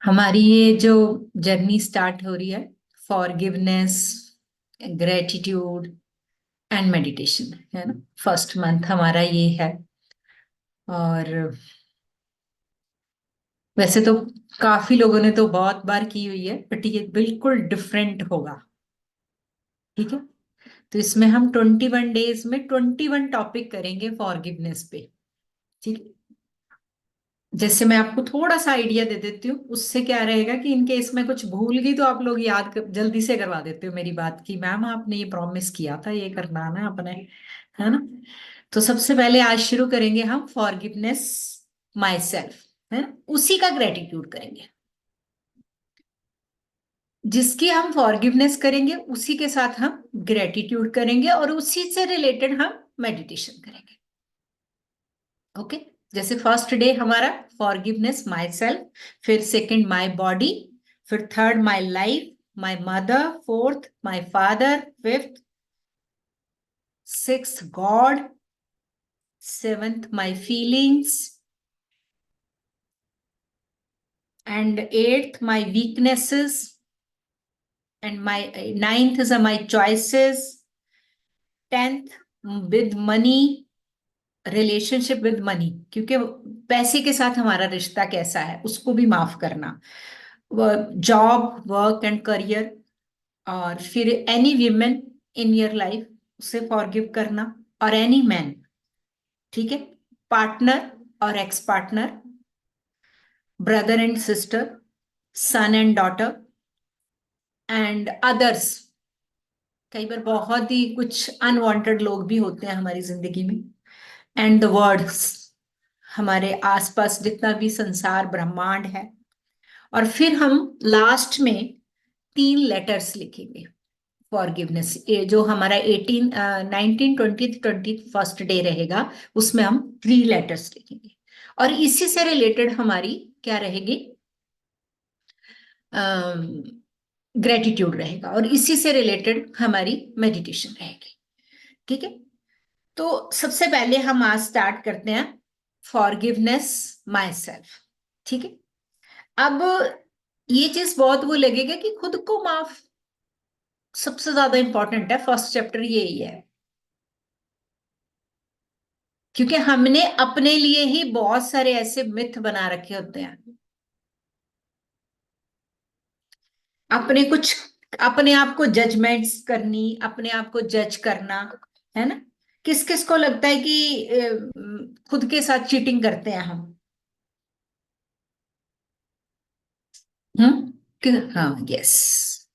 हमारी ये जो जर्नी स्टार्ट हो रही है, फॉरगिवनेस, ग्रेटिट्यूड एंड मेडिटेशन, है ना। फर्स्ट मंथ हमारा ये है। और वैसे तो काफी लोगों ने तो बहुत बार की हुई है, बट ये बिल्कुल डिफरेंट होगा। ठीक है। तो इसमें हम 21 डेज में 21 टॉपिक करेंगे फॉरगिवनेस पे। ठीक है। जैसे मैं आपको थोड़ा सा आइडिया दे देती हूँ, उससे क्या रहेगा कि इनके इसमें कुछ भूल गई तो आप लोग जल्दी से करवा देते हो मेरी बात की, मैम आपने ये प्रॉमिस किया था, ये करना ना अपने, है ना। तो सबसे पहले आज शुरू करेंगे हम फॉरगिवनेस माई सेल्फ, है ना, उसी का ग्रेटिट्यूड करेंगे। जिसकी हम फॉरगिवनेस करेंगे उसी के साथ हम ग्रेटिट्यूड करेंगे, और उसी से रिलेटेड हम मेडिटेशन करेंगे। ओके। जैसे फर्स्ट डे हमारा फॉरगिवनेस माई सेल्फ, फिर सेकंड माई बॉडी, फिर third my life, my mother, fourth my father, fifth sixth God, seventh my feelings, and eighth my weaknesses, and my ninth is my choices, 10th with money, relationship with money, क्योंकि पैसे के साथ हमारा रिश्ता कैसा है उसको भी माफ करना, जॉब, वर्क एंड करियर, और फिर any women in your life उसे फॉरगिव करना, और एनी मैन, ठीक है, पार्टनर और ex partner, brother and sister, son and daughter and others. कई बार बहुत ही कुछ अनवांटेड लोग भी होते हैं हमारी जिंदगी में, एंड द वर्ड्स, हमारे आसपास जितना भी संसार ब्रह्मांड है। और फिर हम लास्ट में 3 लेटर्स लिखेंगे फॉरगिवनेस। ये जो हमारा 19, 20, 21st डे रहेगा, उसमें हम 3 लेटर्स लिखेंगे, और इसी से रिलेटेड हमारी क्या रहेगी, ग्रेटिट्यूड रहेगा, और इसी से रिलेटेड हमारी मेडिटेशन रहेगी। ठीक है। तो सबसे पहले हम आज स्टार्ट करते हैं फॉरगिवनेस माई सेल्फ। ठीक है। अब ये चीज बहुत वो लगेगा कि खुद को माफ सबसे ज्यादा इंपॉर्टेंट है, फर्स्ट चैप्टर यही है, क्योंकि हमने अपने लिए ही बहुत सारे ऐसे मिथ बना रखे होते हैं, अपने कुछ, अपने आप को जजमेंट्स करनी, अपने आप को जज करना, है ना। किस किस को लगता है कि खुद के साथ चीटिंग करते हैं हम? हाँ, यस,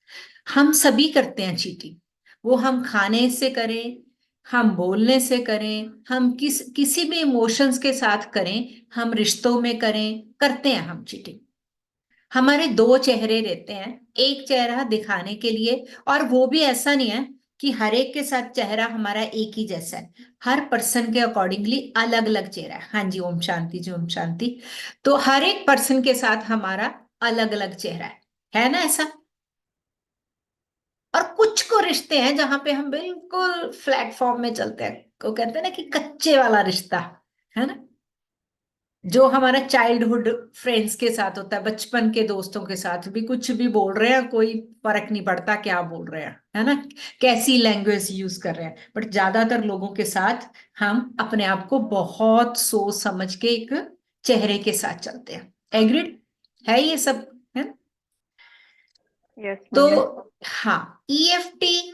हम सभी करते हैं चीटिंग। वो हम खाने से करें, हम बोलने से करें, हम किसी भी इमोशंस के साथ करें, हम रिश्तों में करें, करते हैं हम चीटिंग। हमारे 2 चेहरे रहते हैं, एक चेहरा दिखाने के लिए, और वो भी ऐसा नहीं है कि हर एक के साथ चेहरा हमारा एक ही जैसा है। हर पर्सन के अकॉर्डिंगली अलग अलग चेहरा है। हाँ जी, ओम शांति जी, ओम शांति। तो हर एक पर्सन के साथ हमारा अलग अलग चेहरा है ना ऐसा। और कुछ को रिश्ते हैं जहां पे हम बिल्कुल प्लेटफॉर्म में चलते हैं, को कहते हैं ना कि कच्चे वाला रिश्ता, है ना, जो हमारा चाइल्डहुड फ्रेंड्स के साथ होता है, बचपन के दोस्तों के साथ भी कुछ भी बोल रहे हैं, कोई फर्क नहीं पड़ता क्या बोल रहे हैं, है ना, कैसी लैंग्वेज यूज कर रहे हैं, बट ज्यादातर लोगों के साथ हम अपने आप को बहुत सोच समझ के एक चेहरे के साथ चलते हैं। एग्रीड है ये सब, है ना? यस तो मैम। हाँ, ईएफटी,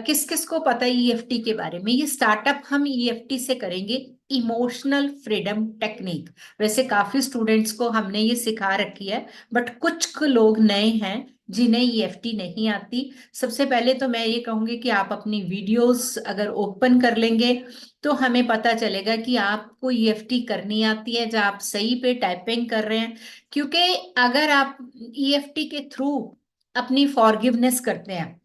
किस किस को पता है ईएफटी के बारे में? ये स्टार्टअप हम ईएफटी से करेंगे, इमोशनल फ्रीडम टेक्निक। वैसे काफी स्टूडेंट्स को हमने ये सिखा रखी है, बट कुछ लोग नए हैं जिन्हें ईएफटी नहीं आती। सबसे पहले तो मैं ये कहूंगी कि आप अपनी वीडियोस अगर ओपन कर लेंगे तो हमें पता चलेगा कि आपको ईएफटी करनी आती है, जब आप सही पे टाइपिंग कर रहे हैं। क्योंकि अगर आप ईएफटी के थ्रू अपनी फॉरगिवनेस करते हैं,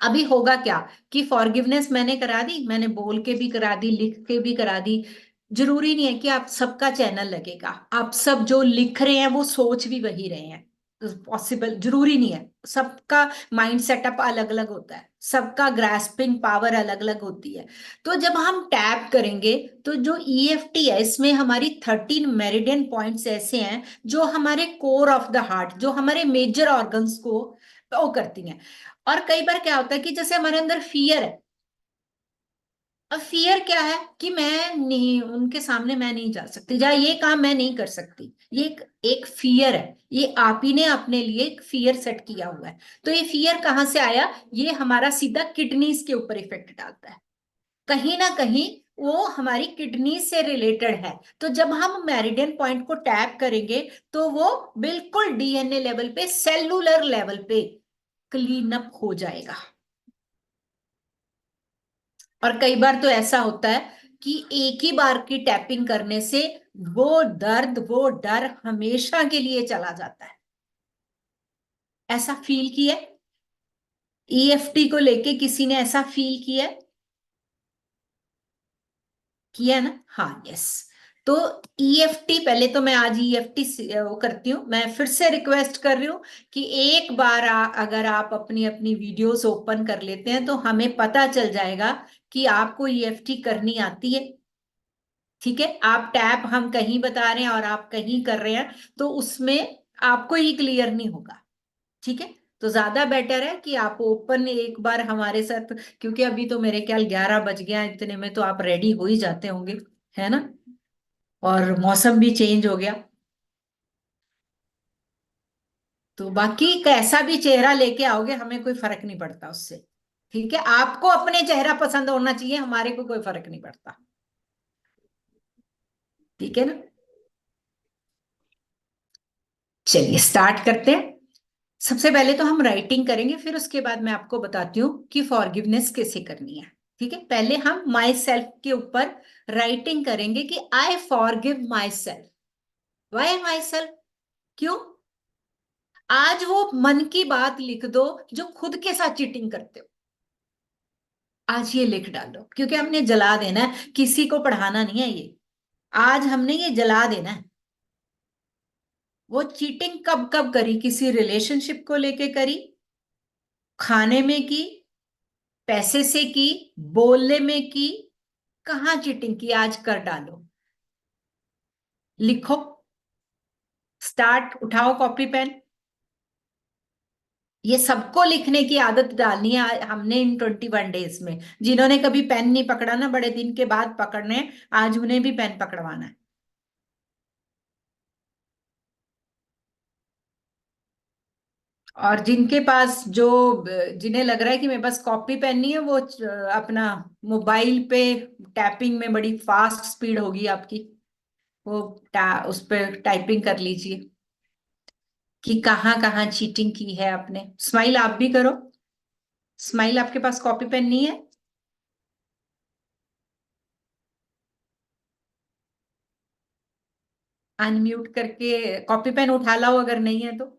अभी होगा क्या कि फॉरगिवनेस मैंने करा दी, मैंने बोल के भी करा दी, लिख के भी करा दी, जरूरी नहीं है कि आप सबका चैनल लगेगा, आप सब जो लिख रहे हैं वो सोच भी वही रहे हैं, पॉसिबल जरूरी नहीं है, सबका माइंड सेटअप अलग अलग होता है, सबका ग्रास्पिंग पावर अलग अलग होती है। तो जब हम टैप करेंगे तो जो ईएफटी है इसमें हमारी 13 मेरिडियन पॉइंट्स ऐसे हैं जो हमारे कोर ऑफ द हार्ट, जो हमारे मेजर ऑर्गन्स को वो करती हैं। और कई बार क्या होता है कि जैसे हमारे अंदर फियर है, अब फियर क्या है कि मैं नहीं, उनके सामने मैं नहीं जा सकती, या ये काम मैं नहीं कर सकती, ये एक फियर है, ये आप ही ने अपने लिए एक फियर सेट किया हुआ है। तो ये फियर कहाँ से आया? ये हमारा सीधा किडनीज के ऊपर इफेक्ट डालता है, कहीं ना कहीं वो हमारी किडनी से रिलेटेड है। तो जब हम मेरिडियन पॉइंट को टैप करेंगे तो वो बिल्कुल डीएनए लेवल पे, सेलुलर लेवल पे क्लीन अप हो जाएगा। और कई बार तो ऐसा होता है कि एक ही बार की टैपिंग करने से वो दर्द, वो डर हमेशा के लिए चला जाता है। ऐसा फील किया? ईएफटी को लेके किसी ने ऐसा फील किया? किया ना? हाँ, यस। तो ईएफटी, पहले तो मैं आज ईएफटी वो करती हूँ, मैं फिर से रिक्वेस्ट कर रही हूँ कि एक बार अगर आप अपनी अपनी वीडियोस ओपन कर लेते हैं तो हमें पता चल जाएगा कि आपको ईएफटी करनी आती है। ठीक है, आप टैप हम कहीं बता रहे हैं और आप कहीं कर रहे हैं, तो उसमें आपको ही क्लियर नहीं होगा। ठीक है, तो ज्यादा बेटर है कि आप ओपन एक बार हमारे साथ, क्योंकि अभी तो मेरे ख्याल 11 बज गया, इतने में तो आप रेडी हो ही जाते होंगे, है ना? और मौसम भी चेंज हो गया, तो बाकी कैसा भी चेहरा लेके आओगे हमें कोई फर्क नहीं पड़ता उससे। ठीक है, आपको अपने चेहरा पसंद होना चाहिए, हमारे को कोई फर्क नहीं पड़ता। ठीक है ना? चलिए स्टार्ट करते हैं। सबसे पहले तो हम राइटिंग करेंगे, फिर उसके बाद मैं आपको बताती हूँ कि फॉरगिवनेस कैसे करनी है। ठीक है, पहले हम माई सेल्फ के ऊपर राइटिंग करेंगे कि I forgive myself. Why myself? क्यों? आज वो मन की बात लिख दो जो खुद के साथ चीटिंग करते हो। आज ये लिख डालो, क्योंकि हमने जला देना है, किसी को पढ़ाना नहीं है ये। आज हमने ये जला देना है। वो चीटिंग कब कब करी? किसी रिलेशनशिप को लेके करी, खाने में की, पैसे से की, बोलने में की, कहाँ चीटिंग की? आज कर डालो, लिखो, स्टार्ट, उठाओ कॉपी पेन। ये सबको लिखने की आदत डालनी है हमने इन 21 डेज में। जिन्होंने कभी पेन नहीं पकड़ा ना, बड़े दिन के बाद पकड़ने, आज उन्हें भी पेन पकड़वाना है। और जिनके पास जो, जिन्हें लग रहा है कि मेरे पास कॉपी पेन नहीं है, वो अपना मोबाइल पे टैपिंग में बड़ी फास्ट स्पीड होगी आपकी, वो उस पर टाइपिंग कर लीजिए कि कहाँ कहाँ चीटिंग की है आपने। स्माइल आप भी करो। स्माइल, आपके पास कॉपी पेन नहीं है? अनम्यूट करके कॉपी पेन उठा लाओ अगर नहीं है तो।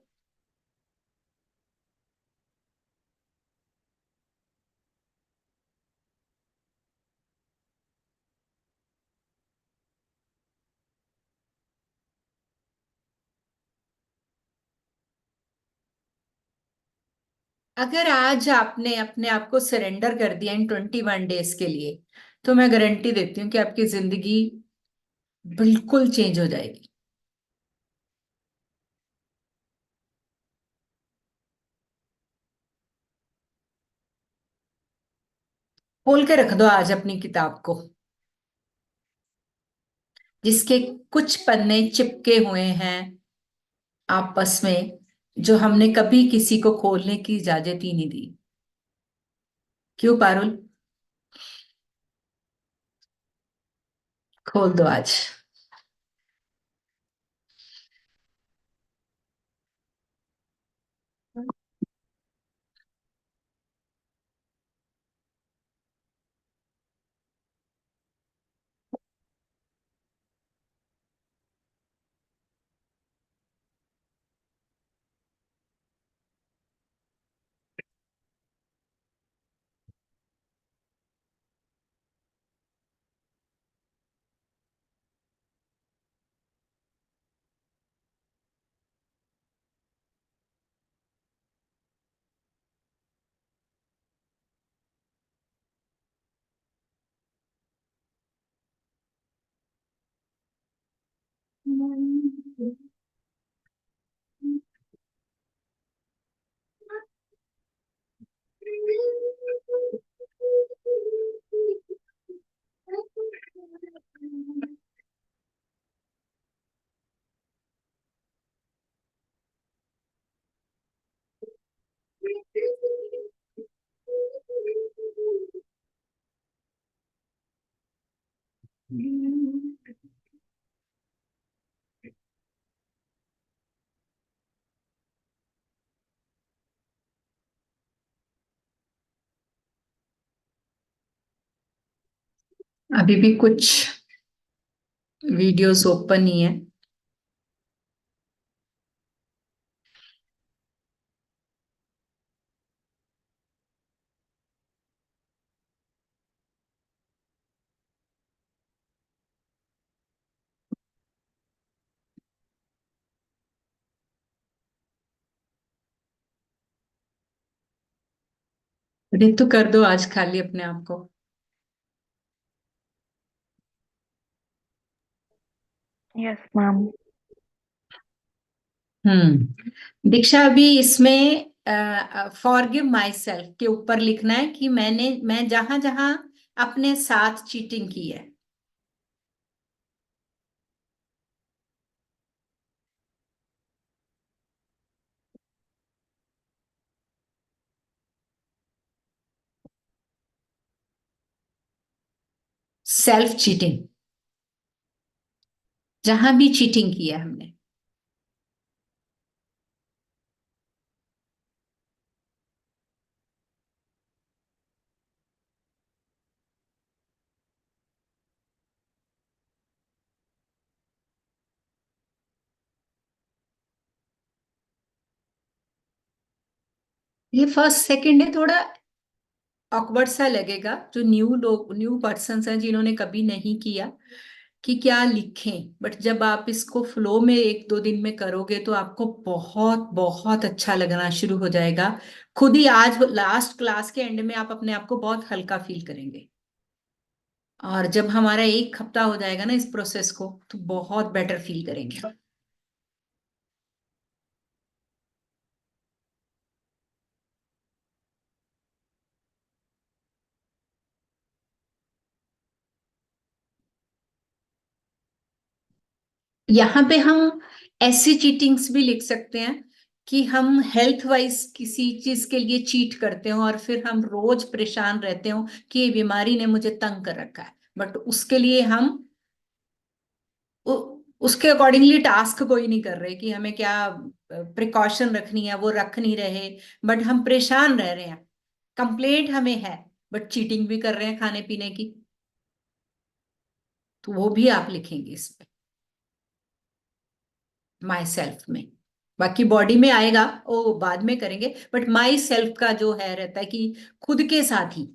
अगर आज आपने अपने आप को सरेंडर कर दिया इन 21 डेज के लिए, तो मैं गारंटी देती हूँ कि आपकी जिंदगी बिल्कुल चेंज हो जाएगी। खोल के रख दो आज अपनी किताब को, जिसके कुछ पन्ने चिपके हुए हैं आपस में, जो हमने कभी किसी को खोलने की इजाजत ही नहीं दी। क्यों पारुल? खोल दो आज। अभी भी कुछ वीडियोस ओपन ही है। रितु कर दो आज खाली अपने आप को। Yes, ma'am. दीक्षा, अभी इसमें फॉरगिव माई सेल्फ के ऊपर लिखना है कि मैं जहां जहां अपने साथ चीटिंग की है। सेल्फ चीटिंग, जहां भी चीटिंग की है हमने। ये फर्स्ट सेकंड है, थोड़ा ऑकवर्ड सा लगेगा जो न्यू पर्सन हैं जिन्होंने कभी नहीं किया, कि क्या लिखें। बट जब आप इसको फ्लो में एक दो दिन में करोगे तो आपको बहुत बहुत अच्छा लगना शुरू हो जाएगा। खुद ही आज लास्ट क्लास के एंड में आप अपने आप को बहुत हल्का फील करेंगे। और जब हमारा एक हफ्ता हो जाएगा ना इस प्रोसेस को, तो बहुत बेटर फील करेंगे। यहाँ पे हम ऐसी चीटिंग्स भी लिख सकते हैं कि हम हेल्थ वाइज किसी चीज के लिए चीट करते हो और फिर हम रोज परेशान रहते हो कि ये बीमारी ने मुझे तंग कर रखा है, बट उसके लिए हम उसके अकॉर्डिंगली टास्क कोई नहीं कर रहे कि हमें क्या प्रिकॉशन रखनी है, वो रख नहीं रहे। बट हम परेशान रह रहे हैं, कंप्लेंट हमें है, बट चीटिंग भी कर रहे हैं खाने पीने की। तो वो भी आप लिखेंगे इसमें, माई सेल्फ में। बाकी बॉडी में आएगा वो बाद में करेंगे, बट माई सेल्फ का जो है रहता है कि खुद के साथ ही।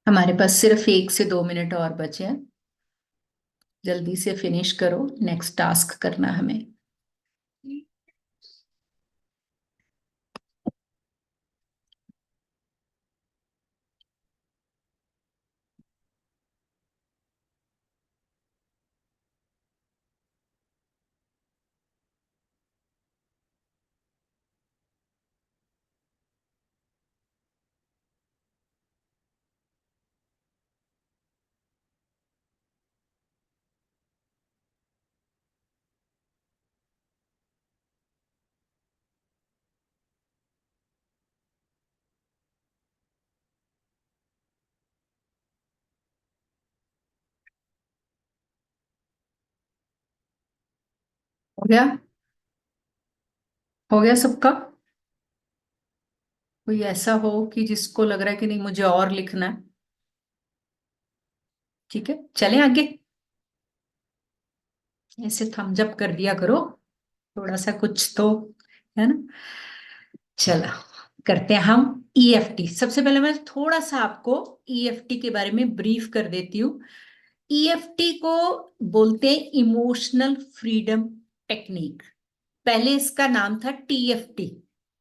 हमारे पास सिर्फ 1 से 2 मिनट और बचे हैं। जल्दी से फिनिश करो, नेक्स्ट टास्क करना हमें। हो गया? हो गया सबका? कोई ऐसा हो कि जिसको लग रहा है कि नहीं मुझे और लिखना है? ठीक है, चलें आगे। ऐसे थम्स अप कर दिया करो, थोड़ा सा कुछ तो, है ना। चलो, करते हैं हम ईएफटी। सबसे पहले मैं थोड़ा सा आपको ईएफटी के बारे में ब्रीफ कर देती हूँ। ईएफटी को बोलते हैं इमोशनल फ्रीडम टेक्निक। पहले इसका नाम था TFT,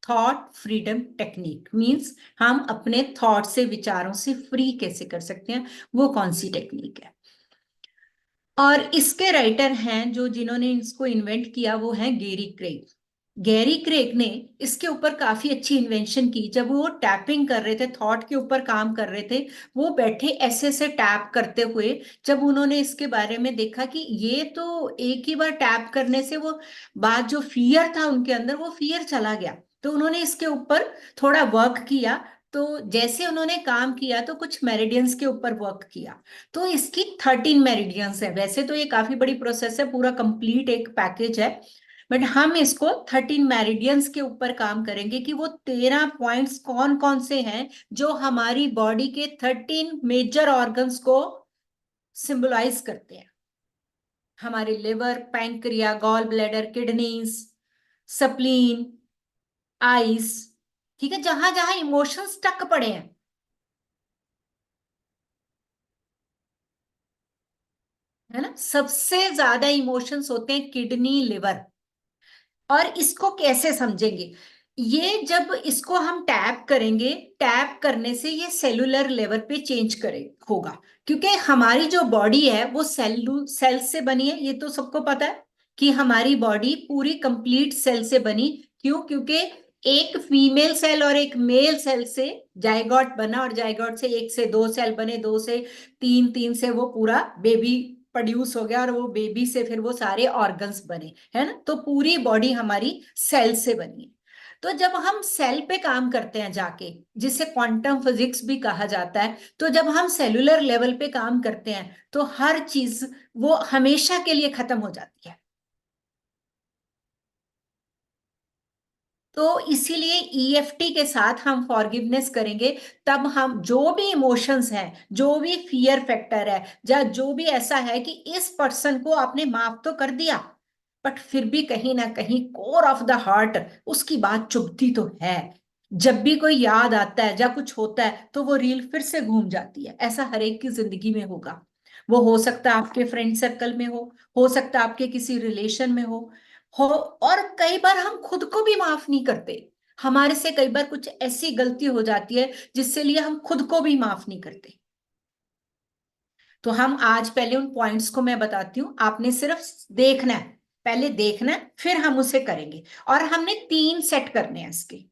thought freedom technique. Means हम अपने थॉट से, विचारों से फ्री कैसे कर सकते हैं, वो कौन सी टेक्निक है। और इसके राइटर हैं जो, जिन्होंने इसको इन्वेंट किया, वो हैं गेरी क्रेग। गैरी क्रेग ने इसके ऊपर काफी अच्छी इन्वेंशन की। जब वो टैपिंग कर रहे थे, थॉट के ऊपर काम कर रहे थे, वो बैठे ऐसे ऐसे टैप करते हुए, जब उन्होंने इसके बारे में देखा कि ये तो एक ही बार टैप करने से वो बात, जो फियर था उनके अंदर, वो फियर चला गया। तो उन्होंने इसके ऊपर थोड़ा वर्क किया। तो जैसे उन्होंने काम किया तो कुछ मेरिडियंस के ऊपर वर्क किया। तो इसकी 13 मेरिडियंस है। वैसे तो ये काफी बड़ी प्रोसेस है, पूरा कंप्लीट एक पैकेज है, बट हम इसको 13 मेरिडियंस के ऊपर काम करेंगे कि वो 13 पॉइंट्स कौन कौन से हैं जो हमारी बॉडी के 13 मेजर ऑर्गन्स को सिंबलाइज करते हैं। हमारे liver, pancreas, gall bladder, kidneys, spleen, eyes, ठीक है, जहां जहां इमोशंस टक पड़े हैं, है ना। सबसे ज्यादा इमोशंस होते हैं किडनी, लिवर। और इसको कैसे समझेंगे? ये जब इसको हम टैप करेंगे, टैप करने से ये सेलुलर लेवल पे चेंज करे होगा। क्योंकि हमारी जो बॉडी है वो सेल से बनी है, ये तो सबको पता है कि हमारी बॉडी पूरी कंप्लीट सेल से बनी। क्यों? क्योंकि एक फीमेल सेल और एक मेल सेल से जाइगोट बना, और जाइगोट से 1 से 2 सेल बने, 2 से 3, 3 से वो पूरा बेबी प्रोड्यूस हो गया, और वो बेबी से फिर वो सारे ऑर्गन्स बने, है ना। तो पूरी बॉडी हमारी सेल से बनी है। तो जब हम सेल पे काम करते हैं जाके, जिसे क्वांटम फिजिक्स भी कहा जाता है, तो जब हम सेलुलर लेवल पे काम करते हैं तो हर चीज वो हमेशा के लिए खत्म हो जाती है। तो इसीलिए ईएफटी के साथ हम फॉरगिवनेस करेंगे। तब हम जो भी इमोशंस हैं, जो भी फियर फैक्टर है, या जो भी ऐसा है कि इस पर्सन को आपने माफ तो कर दिया, बट फिर भी कहीं ना कहीं कोर ऑफ द हार्ट उसकी बात चुभती तो है। जब भी कोई याद आता है या कुछ होता है तो वो रील फिर से घूम जाती है। ऐसा हर एक की जिंदगी में होगा। वो हो सकता है आपके फ्रेंड सर्कल में हो सकता है आपके किसी रिलेशन में हो। और कई बार हम खुद को भी माफ नहीं करते। हमारे से कई बार कुछ ऐसी गलती हो जाती है जिससे लिए हम खुद को भी माफ नहीं करते। तो हम आज पहले उन पॉइंट्स को मैं बताती हूँ, आपने सिर्फ देखना है, पहले देखना है, फिर हम उसे करेंगे। और हमने 3 सेट करने हैं इसके।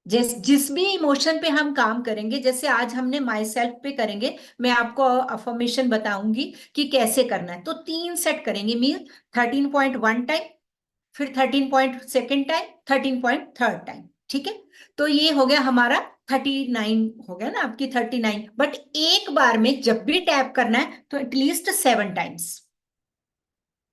जिस भी इमोशन पे हम काम करेंगे, जैसे आज हमने माई सेल्फ पे करेंगे, मैं आपको अफर्मेशन बताऊंगी कि कैसे करना है। तो 3 सेट करेंगे, मीन 13.1 टाइम, फिर 13 point second time, 13 point third time. ठीक है, तो ये हो गया हमारा 39, हो गया ना आपकी 39। बट एक बार में जब भी टैप करना है तो एटलीस्ट 7 टाइम्स।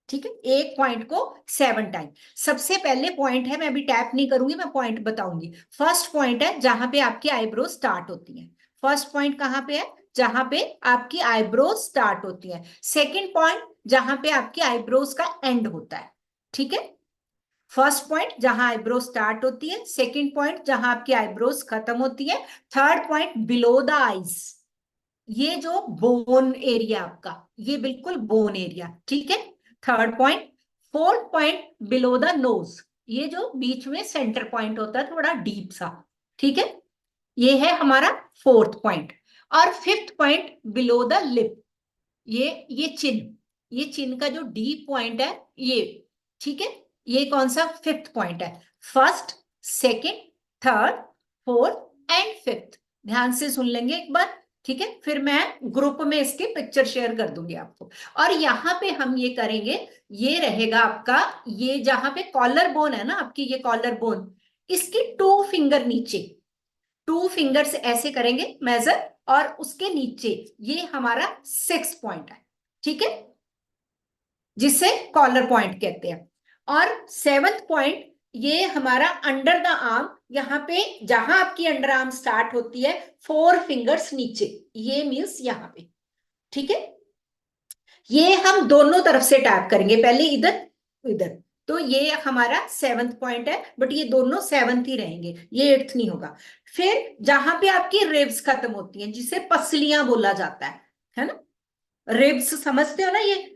ठीक है, एक पॉइंट को 7 टाइम। सबसे पहले पॉइंट है, मैं अभी टैप नहीं करूंगी, मैं पॉइंट बताऊंगी। फर्स्ट पॉइंट है जहां पे आपकी आईब्रो स्टार्ट होती है। फर्स्ट पॉइंट कहां पे है? जहां पे आपकी आईब्रो स्टार्ट होती है। सेकंड पॉइंट जहां पे आपकी आईब्रोज का एंड होता है। ठीक है, फर्स्ट पॉइंट जहां आईब्रो स्टार्ट होती है, सेकंड पॉइंट जहां आपकी आईब्रोज खत्म होती है, third point below the eyes, ये जो बोन एरिया आपका, ये बिल्कुल बोन एरिया। ठीक है, third point. Fourth point below the nose, ये जो बीच में सेंटर पॉइंट होता है थोड़ा डीप सा। ठीक है, ये है हमारा फोर्थ पॉइंट। और fifth point below the lip, ये चिन, ये चिन का जो डीप पॉइंट है ये। ठीक है, ये कौन सा? फिफ्थ पॉइंट है। First, second, third, fourth and fifth. ध्यान से सुन लेंगे एक बार। ठीक है, फिर मैं ग्रुप में इसकी पिक्चर शेयर कर दूंगी आपको। और यहां पे हम ये करेंगे, ये रहेगा आपका, ये जहां पे कॉलर बोन है ना आपकी, ये कॉलर बोन, इसकी 2 फिंगर नीचे, 2 फिंगर्स ऐसे करेंगे मेजर, और उसके नीचे ये हमारा 6 पॉइंट है। ठीक है, जिसे कॉलर पॉइंट कहते हैं। और 7th पॉइंट ये हमारा अंडर द आर्म, यहाँ पे जहां आपकी अंडर आर्म स्टार्ट होती है 4 फिंगर्स नीचे, ये मीन्स यहाँ पे। ठीक है, ये हम दोनों तरफ से टैप करेंगे, पहले इधर इधर। तो ये हमारा 7th पॉइंट है, बट ये दोनों 7th ही रहेंगे, ये 8th नहीं होगा। फिर जहां पे आपकी रिब्स खत्म होती हैं, जिसे पसलियां बोला जाता है ना, रिब्स समझते हो ना, ये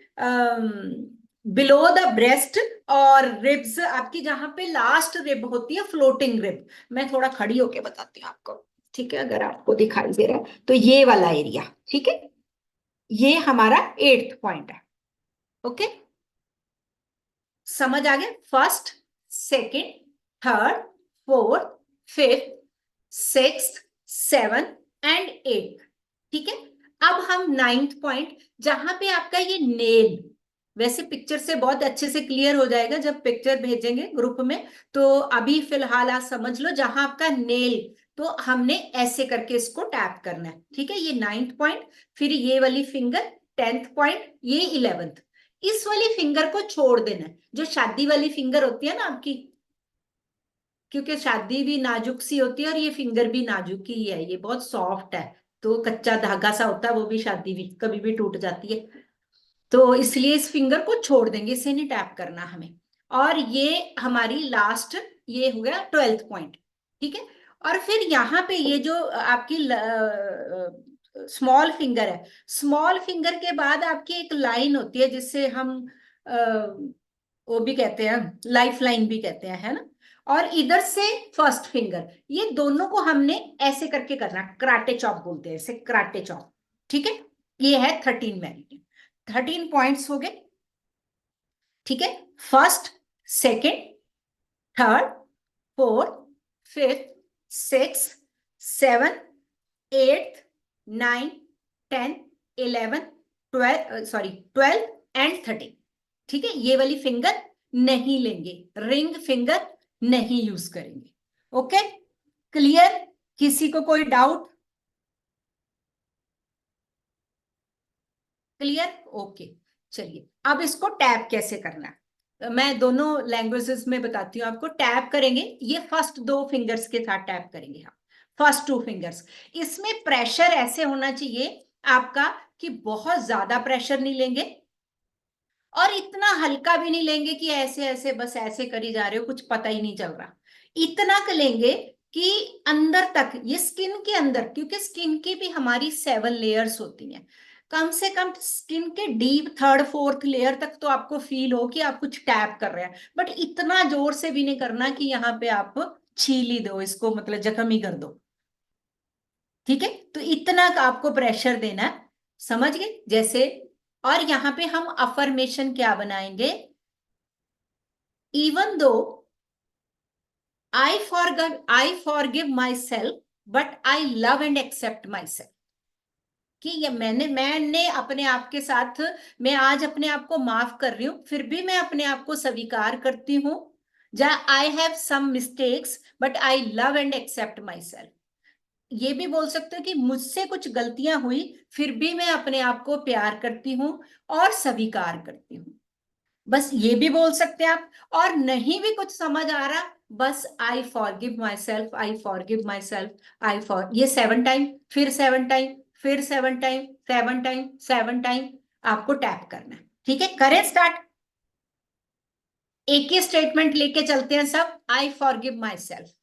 बिलो द ब्रेस्ट और रिब्स आपकी जहां पे लास्ट रिब होती है, फ्लोटिंग रिब। मैं थोड़ा खड़ी होके बताती हूँ आपको, ठीक है, अगर आपको दिखाई दे रहा है तो ये वाला एरिया, ठीक है, ये हमारा 8th पॉइंट है। ओके, समझ आ गया? First, second, third, fourth, fifth, sixth, seven and 8th। ठीक है, अब हम 9th पॉइंट, जहां पे आपका ये नेल, वैसे पिक्चर से बहुत अच्छे से क्लियर हो जाएगा जब पिक्चर भेजेंगे ग्रुप में, तो अभी फिलहाल आप समझ लो, जहां आपका नेल, तो हमने ऐसे करके इसको टैप करना है। ठीक है, ये 9th पॉइंट, फिर ये वाली फिंगर 10th पॉइंट, ये 11th। इस वाली फिंगर को छोड़ देना है, जो शादी वाली फिंगर होती है ना आपकी, क्योंकि शादी भी नाजुक सी होती है और ये फिंगर भी नाजुक ही है, ये बहुत सॉफ्ट है, तो कच्चा धागा सा होता है, वो भी शादी भी कभी भी टूट जाती है, तो इसलिए इस फिंगर को छोड़ देंगे, इसे नहीं टैप करना हमें। और ये हमारी लास्ट, ये हो गया 12th पॉइंट। ठीक है, और फिर यहाँ पे ये जो आपकी स्मॉल फिंगर है, स्मॉल फिंगर के बाद आपकी एक लाइन होती है, जिससे हम वो भी कहते हैं, लाइफ लाइन भी कहते हैं, है ना। और इधर से फर्स्ट फिंगर, ये दोनों को हमने ऐसे करके करना, कराटे चॉप बोलते हैं इसे, कराटे चॉप। ठीक है, ये है 13 मेरिडियन, 13 पॉइंट्स हो गए। ठीक है, first, second, third, fourth, fifth, six, seven, eighth, nine, 10, 11, 12, sorry 12 and 13। ठीक है, ये वाली फिंगर नहीं लेंगे, रिंग फिंगर नहीं यूज करेंगे। Okay, clear? किसी को कोई डाउट? क्लियर? ओके, चलिए अब इसको टैप कैसे करना है, मैं दोनों लैंग्वेजेस में बताती हूँ आपको। टैप करेंगे, ये फर्स्ट 2 फिंगर्स के साथ टैप करेंगे हम, फर्स्ट 2 फिंगर्स। इसमें प्रेशर ऐसे होना चाहिए आपका कि बहुत ज्यादा प्रेशर नहीं लेंगे और इतना हल्का भी नहीं लेंगे कि ऐसे ऐसे बस ऐसे करी जा रहे हो, कुछ पता ही नहीं चल रहा। इतना लेंगे कि अंदर तक, ये स्किन के अंदर, क्योंकि स्किन की भी हमारी 7 लेयर्स होती हैं, कम से कम स्किन के डीप 3rd 4th लेयर तक तो आपको फील हो कि आप कुछ टैप कर रहे हैं, बट इतना जोर से भी नहीं करना कि यहाँ पे आप छील ही दो इसको, मतलब जख्म ही कर दो। ठीक है, तो इतना का आपको प्रेशर देना है, समझ गए जैसे। और यहां पे हम अफर्मेशन क्या बनाएंगे, even though I forgive myself but I love and accept myself, कि ये मैंने अपने आप के साथ, मैं आज अपने आप को माफ कर रही हूं, फिर भी मैं अपने आप को स्वीकार करती हूं, जा I have some mistakes but I love and accept myself. ये भी बोल सकते हो कि मुझसे कुछ गलतियां हुई, फिर भी मैं अपने आप को प्यार करती हूं और स्वीकार करती हूँ, बस ये भी बोल सकते हैं आप। और नहीं भी कुछ समझ आ रहा, बस आई forgive my self, I forgive my self, I for, ये 7 टाइम, फिर 7 टाइम, फिर 7 टाइम, 7 टाइम, 7 टाइम आपको टैप करना है। ठीक है, करें स्टार्ट, एक ही स्टेटमेंट लेके चलते हैं सब, आई फॉरगिव माई सेल्फ।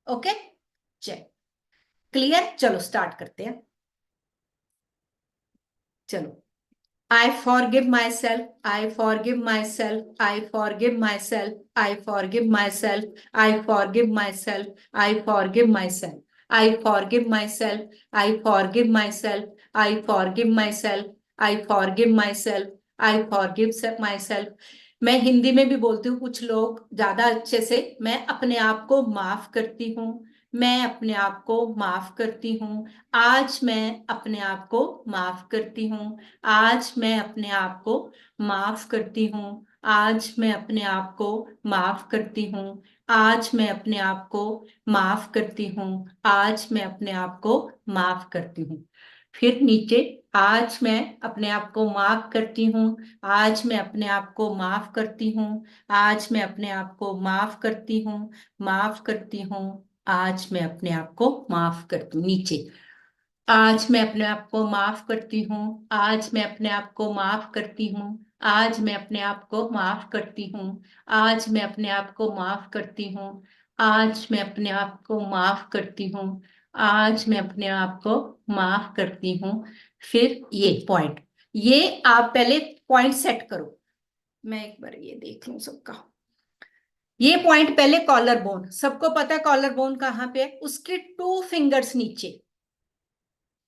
ओके, चल, क्लियर, चलो स्टार्ट करते हैं, चलो। I forgive myself. I forgive myself. I forgive myself. I forgive myself. I forgive myself. I forgive myself. I forgive myself. I forgive myself. I forgive myself. I forgive myself. I forgive myself. मैं हिंदी में भी बोलती हूँ, कुछ लोग ज्यादा अच्छे से, मैं अपने आप को माफ करती हूँ, मैं अपने आप को माफ करती हूँ, आज मैं अपने आप को माफ करती हूँ, आज मैं अपने आप को माफ करती हूँ, आज मैं अपने आप को माफ करती हूँ, आज मैं अपने आप को माफ करती हूँ, आज मैं अपने आप को माफ करती हूँ। फिर नीचे, आज मैं अपने आप को माफ करती हूँ, आज मैं अपने आप को माफ करती हूँ, आज मैं अपने आप को माफ करती हूँ, माफ करती हूँ, आज मैं अपने आप को माफ करती हूँ। नीचे, आज मैं अपने आप को माफ करती हूँ, आज मैं अपने आप को माफ करती हूँ, आज मैं अपने आप को माफ करती हूँ, आज मैं अपने आप को माफ करती हूँ, आज मैं अपने आप को माफ करती हूँ, आज मैं अपने आप को माफ करती हूँ। फिर ये पॉइंट, ये आप पहले पॉइंट सेट करो। मैं एक बार ये देख लूं सबका। ये पॉइंट पहले, कॉलर बोन, सबको पता है कॉलर बोन कहाँ पे है, उसके 2 फिंगर्स नीचे।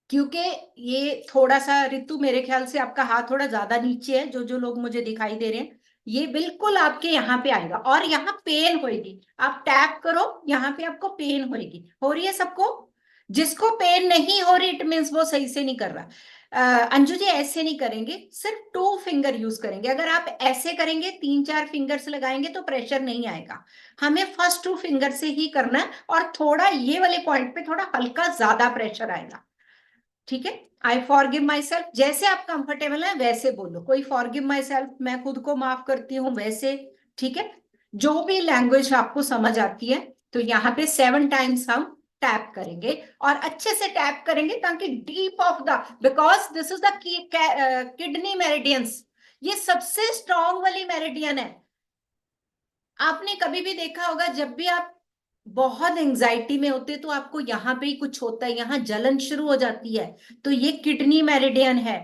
क्योंकि ये थोड़ा सा, ऋतु मेरे ख्याल से आपका हाथ थोड़ा ज्यादा नीचे है, जो जो लोग मुझे दिखाई दे रहे हैं, ये बिल्कुल आपके यहाँ पे आएगा और यहाँ पेन होएगी। आप टैप करो, यहाँ पे आपको पेन होएगी। हो रही है सबको? जिसको पेन नहीं हो रही, इट मीन्स वो सही से नहीं कर रहा। अंजू जी ऐसे नहीं करेंगे, सिर्फ 2 फिंगर यूज करेंगे। अगर आप ऐसे करेंगे, 3-4 फिंगर्स लगाएंगे तो प्रेशर नहीं आएगा। हमें फर्स्ट 2 फिंगर से ही करना है, और थोड़ा ये वाले पॉइंट पे थोड़ा हल्का ज्यादा प्रेशर आएगा। ठीक है? आई फॉरगिव माई सेल्फ, जैसे आप कंफर्टेबल है वैसे बोलो। कोई फॉरगिव माई सेल्फ, मैं खुद को माफ करती हूँ, वैसे। ठीक है? जो भी लैंग्वेज आपको समझ आती है। तो यहाँ पे 7 टाइम्स हम टैप करेंगे, और अच्छे से टैप करेंगे, ताकि deep of the, because this is the kidney meridians, ये सबसे स्ट्रॉन्ग वाली मेरिडियन है। आपने कभी भी देखा होगा, जब भी आप बहुत एंजाइटी में होते तो आपको यहाँ पे ही कुछ होता है, यहाँ जलन शुरू हो जाती है। तो ये किडनी मेरिडियन है।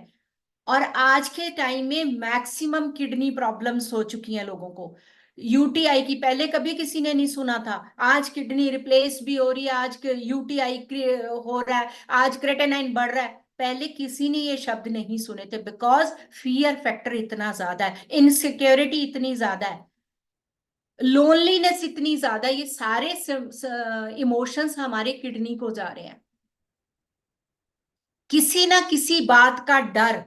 और आज के टाइम में मैक्सिमम किडनी प्रॉब्लम्स हो चुकी हैं लोगों को। यूटीआई की पहले कभी किसी ने नहीं सुना था, आज किडनी रिप्लेस भी हो रही है, आज यूटीआई हो रहा है, आज क्रेटेनाइन बढ़ रहा है। पहले किसी ने ये शब्द नहीं सुने थे, बिकॉज फियर फैक्टर इतना ज्यादा है, इनसिक्योरिटी इतनी ज्यादा है, लोनलीनेस इतनी ज्यादा, ये सारे इमोशंस हमारे किडनी को जा रहे हैं। किसी ना किसी बात का डर,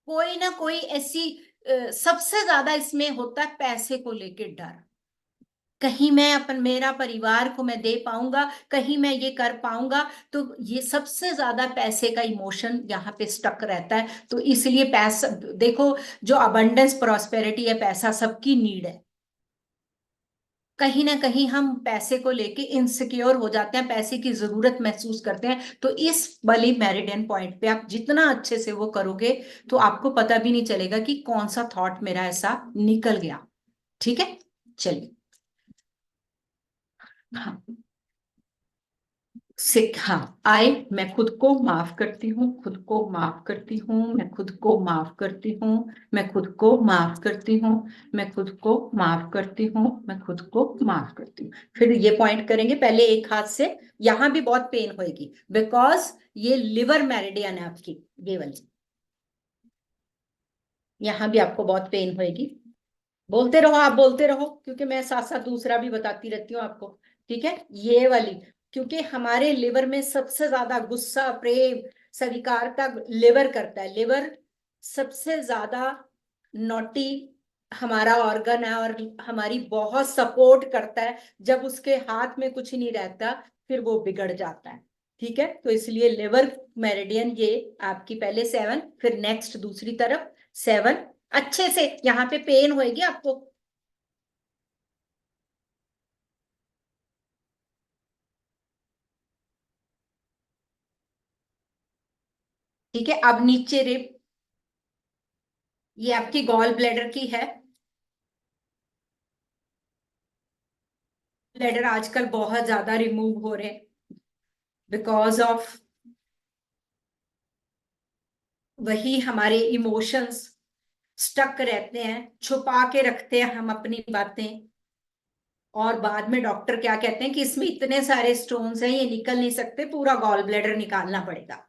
कोई ना कोई ऐसी, सबसे ज्यादा इसमें होता है पैसे को लेके डर। कहीं मैं अपन, मेरा परिवार को मैं दे पाऊंगा, कहीं मैं ये कर पाऊंगा। तो ये सबसे ज्यादा पैसे का इमोशन यहाँ पे स्टक रहता है। तो इसलिए पैसा देखो, जो अबंडेंस प्रॉस्पेरिटी है, पैसा सबकी नीड है। कहीं ना कहीं हम पैसे को लेके इनसिक्योर हो जाते हैं, पैसे की जरूरत महसूस करते हैं। तो इस वाली मेरिडियन पॉइंट पे आप जितना अच्छे से वो करोगे, तो आपको पता भी नहीं चलेगा कि कौन सा थॉट मेरा ऐसा निकल गया। ठीक है? चलिए। हाँ, हाँ, आई, मैं खुद को माफ करती हूँ, खुद को माफ करती हूँ, मैं खुद को माफ करती हूँ, मैं खुद को माफ करती हूँ, मैं खुद को माफ करती हूँ, मैं खुद को माफ करती हूँ। फिर ये पॉइंट करेंगे पहले एक हाथ से। यहाँ भी बहुत पेन होगी, बिकॉज ये लिवर मेरिडियन है आपकी, ये वाली। यहाँ भी आपको बहुत पेन होगी। बोलते रहो, आप बोलते रहो, क्योंकि मैं साथ साथ दूसरा भी बताती रहती हूँ आपको। ठीक है? ये वाली, क्योंकि हमारे लिवर में सबसे ज्यादा गुस्सा, प्रेम, स्वीकारता लिवर करता है। लिवर सबसे ज्यादा नॉटी हमारा ऑर्गन है, और हमारी बहुत सपोर्ट करता है। जब उसके हाथ में कुछ नहीं रहता, फिर वो बिगड़ जाता है। ठीक है? तो इसलिए लिवर मेरिडियन ये आपकी पहले 7, फिर नेक्स्ट दूसरी तरफ 7। अच्छे से यहाँ पे पेन होएगी आपको। ठीक है? अब नीचे रिप, ये आपकी गॉल ब्लैडर की है। ब्लैडर आजकल बहुत ज्यादा रिमूव हो रहे हैं, बिकॉज ऑफ वही हमारे इमोशंस स्टक रहते हैं, छुपा के रखते हैं हम अपनी बातें। और बाद में डॉक्टर क्या कहते हैं कि इसमें इतने सारे स्टोन्स हैं, ये निकल नहीं सकते, पूरा गॉल ब्लैडर निकालना पड़ेगा।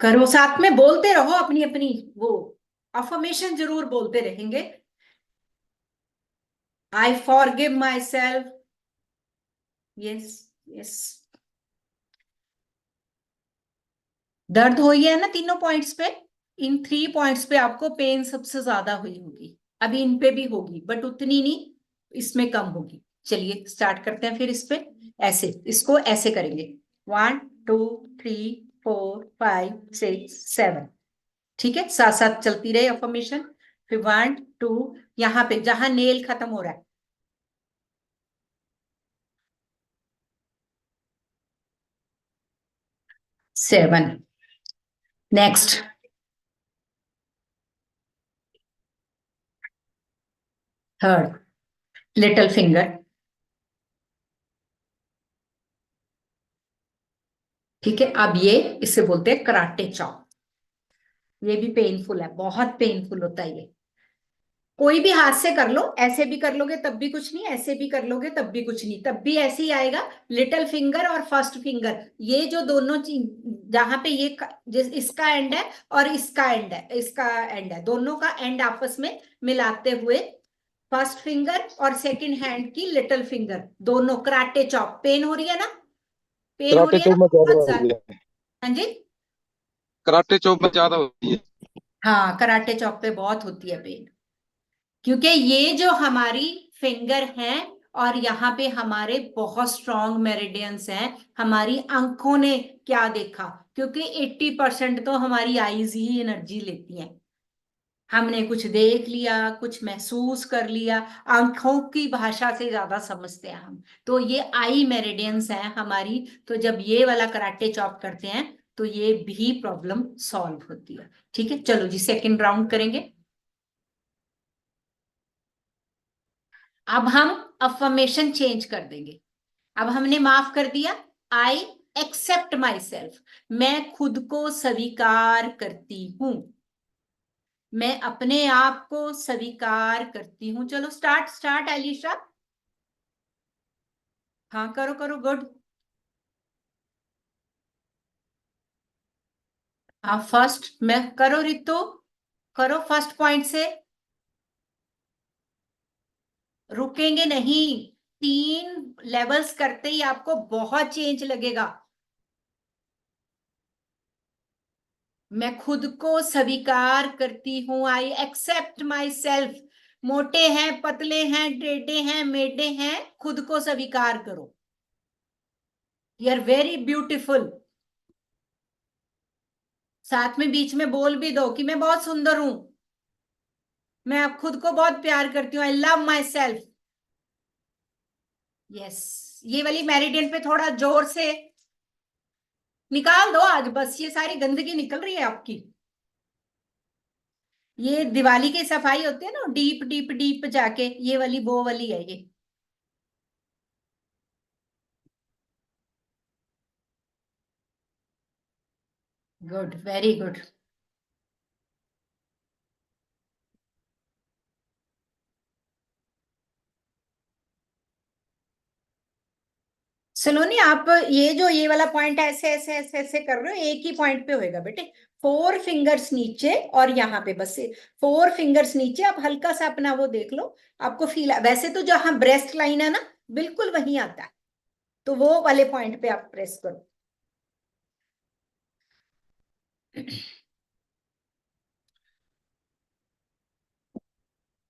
करो, साथ में बोलते रहो अपनी अपनी वो अफर्मेशन, जरूर बोलते रहेंगे। आई forgive my self. Yes, yes. दर्द हुई है ना तीनों पॉइंट्स पे? इन 3 पॉइंट्स पे आपको पेन सबसे ज्यादा हुई होगी। अभी इन पे भी होगी, बट उतनी नहीं, इसमें कम होगी। चलिए स्टार्ट करते हैं फिर इस पे। ऐसे, इसको ऐसे करेंगे। 1 2 3 4 5 6 7। ठीक है, साथ साथ चलती रहे अफर्मेशन। फिर 1 2, यहां पे जहां नेल खत्म हो रहा है, 7। Next, third, little finger. ठीक है, अब ये इसे बोलते हैं कराटे चॉप। ये भी पेनफुल है, बहुत पेनफुल होता है ये। कोई भी हाथ से कर लो, ऐसे भी कर लोगे तब भी कुछ नहीं, ऐसे भी कर लोगे तब भी कुछ नहीं, तब भी ऐसे ही आएगा। लिटिल फिंगर और फर्स्ट फिंगर, ये जो दोनों चीज, जहां पे ये इसका एंड है और इसका एंड है, इसका एंड है, दोनों का एंड आपस में मिलाते हुए फर्स्ट फिंगर और सेकंड हैंड की लिटिल फिंगर, दोनों कराटे चॉप। पेन हो रही है ना? पेन हो कराटे रही है ना? चॉप में ज्यादा बहुत होती ज्यादा। है। हाँ जी। कराटे चॉप में ज्यादा होती है। हाँ, कराटे चॉप पे बहुत होती है पेन, क्योंकि ये जो हमारी फिंगर हैं और यहाँ पे हमारे बहुत स्ट्रॉन्ग मेरिडियंस हैं। हमारी आंखों ने क्या देखा, क्योंकि 80% तो हमारी आईज ही एनर्जी लेती हैं। हमने कुछ देख लिया, कुछ महसूस कर लिया, आंखों की भाषा से ज्यादा समझते हैं हम। तो ये आई मेरिडियंस हैं हमारी। तो जब ये वाला कराटे चॉप करते हैं तो ये भी प्रॉब्लम सॉल्व होती है। ठीक है, चलो जी, सेकेंड राउंड करेंगे। अब हम अफर्मेशन चेंज कर देंगे। अब हमने माफ कर दिया, आई एक्सेप्ट माई सेल्फ, मैं खुद को स्वीकार करती हूं, मैं अपने आप को स्वीकार करती हूं। चलो स्टार्ट स्टार्ट एलिशा। हाँ करो करो, गुड। हाँ फर्स्ट मैं करो रितु, करो फर्स्ट पॉइंट से। रुकेंगे नहीं, 3 लेवल्स करते ही आपको बहुत चेंज लगेगा। मैं खुद को स्वीकार करती हूं, आई एक्सेप्ट माई सेल्फ। मोटे हैं, पतले हैं, टेढ़े हैं, मेढ़े हैं, खुद को स्वीकार करो। You are very beautiful. साथ में बीच में बोल भी दो कि मैं बहुत सुंदर हूं, मैं अब खुद को बहुत प्यार करती हूँ, I love my self. Yes, ये वाली मेरिडियन पे थोड़ा जोर से निकाल दो आज, बस ये सारी गंदगी निकल रही है आपकी। ये दिवाली की सफाई होती है ना, डीप डीप डीप जाके, ये वाली वो वाली है ये। Good, very good. सलोनी, आप ये जो ये वाला पॉइंट ऐसे ऐसे ऐसे ऐसे कर रहे हो, एक ही पॉइंट पे होएगा बेटे। 4 फिंगर्स नीचे और यहाँ पे बस 4 फिंगर्स नीचे। आप हल्का सा अपना वो देख लो, आपको फील, वैसे तो जहां ब्रेस्ट लाइन है ना, बिल्कुल वहीं आता है, तो वो वाले पॉइंट पे आप प्रेस करो।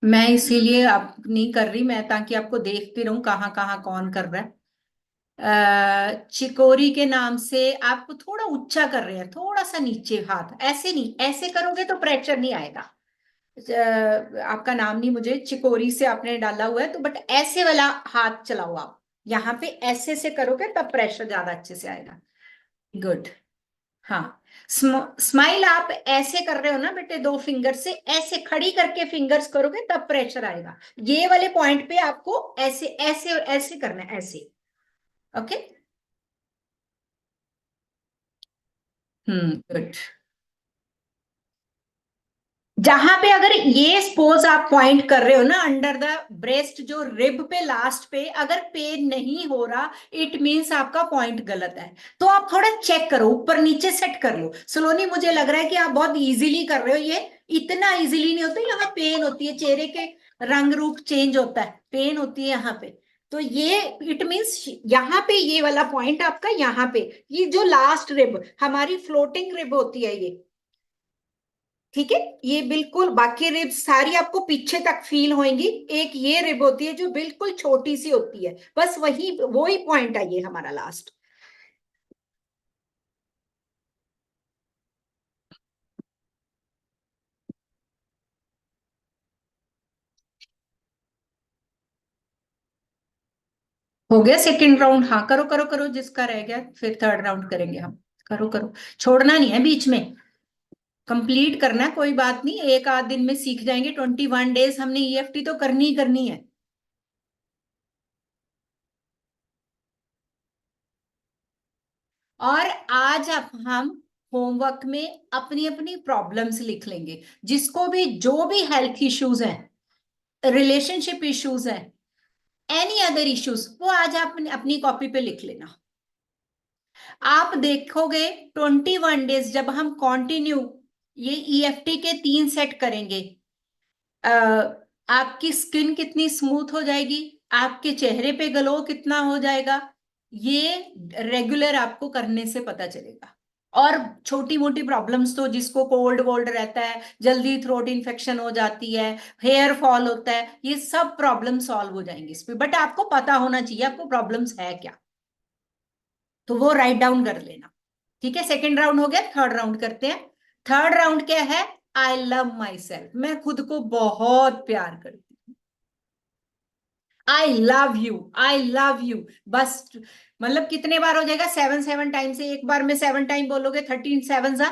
मैं इसीलिए आप नहीं कर रही, मैं ताकि आपको देखती रहूं कहाँ कहाँ कौन कर रहा है। चिकोरी के नाम से आपको थोड़ा ऊंचा कर रहे हैं, थोड़ा सा नीचे हाथ, ऐसे नहीं, ऐसे करोगे तो प्रेशर नहीं आएगा। आपका नाम नहीं मुझे चिकोरी से आपने डाला हुआ है तो, बट ऐसे वाला हाथ चलाओ आप, यहाँ पे ऐसे से करोगे तब प्रेशर ज्यादा अच्छे से आएगा। गुड। हाँ, स्माइल आप ऐसे कर रहे हो ना बेटे, 2 फिंगर से ऐसे खड़ी करके फिंगर्स करोगे तब प्रेशर आएगा। ये वाले पॉइंट पे आपको ऐसे ऐसे और ऐसे करना है, ऐसे। ओके। गुड। जहां पे अगर ये सपोज आप पॉइंट कर रहे हो ना, अंडर द ब्रेस्ट, जो रिब पे लास्ट पे अगर पेन नहीं हो रहा, इट मींस आपका पॉइंट गलत है। तो आप थोड़ा चेक करो, ऊपर नीचे सेट कर लो। सलोनी, मुझे लग रहा है कि आप बहुत इजीली कर रहे हो, ये इतना इजीली नहीं होता। यहाँ पेन होती है, चेहरे के रंग रूप चेंज होता है, पेन होती है यहाँ पे। तो ये इट मींस यहाँ पे ये वाला पॉइंट आपका, यहाँ पे ये जो लास्ट रिब हमारी फ्लोटिंग रिब होती है ये। ठीक है, ये बिल्कुल, बाकी रिब्स सारी आपको पीछे तक फील होंगी, एक ये रिब होती है जो बिल्कुल छोटी सी होती है, बस वही पॉइंट है ये हमारा लास्ट। हो गया सेकंड राउंड? हाँ, करो करो करो, जिसका रह गया फिर थर्ड राउंड करेंगे हम। करो करो, छोड़ना नहीं है बीच में, कंप्लीट करना है, कोई बात नहीं, एक आध दिन में सीख जाएंगे। 21 डेज हमने ईएफटी तो करनी ही करनी है। और आज अब हम होमवर्क में अपनी अपनी प्रॉब्लम्स लिख लेंगे, जिसको भी जो भी हेल्थ इश्यूज हैं, रिलेशनशिप इश्यूज हैं, एनी अदर इश्यूज, वो आज आप अपनी कॉपी पे लिख लेना। आप देखोगे 21 डेज जब हम कंटिन्यू ये ईएफटी के 3 सेट करेंगे, अ, आपकी स्किन कितनी स्मूथ हो जाएगी, आपके चेहरे पे ग्लो कितना हो जाएगा, ये रेगुलर आपको करने से पता चलेगा। और छोटी मोटी प्रॉब्लम्स तो, जिसको कोल्ड वोल्ड रहता है, जल्दी थ्रोट इन्फेक्शन हो जाती है, हेयर फॉल होता है, ये सब प्रॉब्लम सॉल्व हो जाएंगे इस पे। बट आपको पता होना चाहिए आपको प्रॉब्लम्स है क्या, तो वो राइट डाउन कर लेना। ठीक है, सेकेंड राउंड हो गया, थर्ड राउंड करते हैं। थर्ड राउंड क्या है? आई लव माई सेल्फ, मैं खुद को बहुत प्यार करती हूँ। I love you, I love you, बस। मतलब कितने बार हो जाएगा? 7 7 टाइम से, एक बार में 7 टाइम बोलोगे, 13 7 जा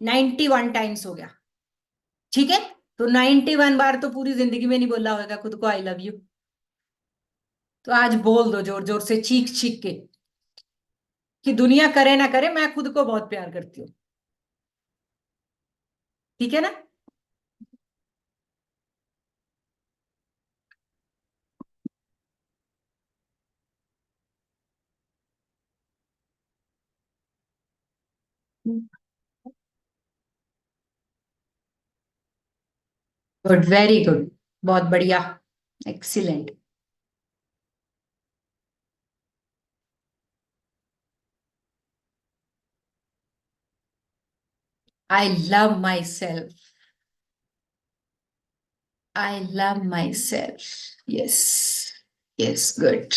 91 टाइम्स हो गया। ठीक है, तो 91 बार तो पूरी जिंदगी में नहीं बोला होगा खुद को आई लव यू, तो आज बोल दो जोर जोर से, चीख चीख के, कि दुनिया करे ना करे, मैं खुद को बहुत प्यार करती हूँ। ठीक है ना? गुड, वेरी गुड, बहुत बढ़िया, excellent. I love my self, I love my self, yes, yes, good.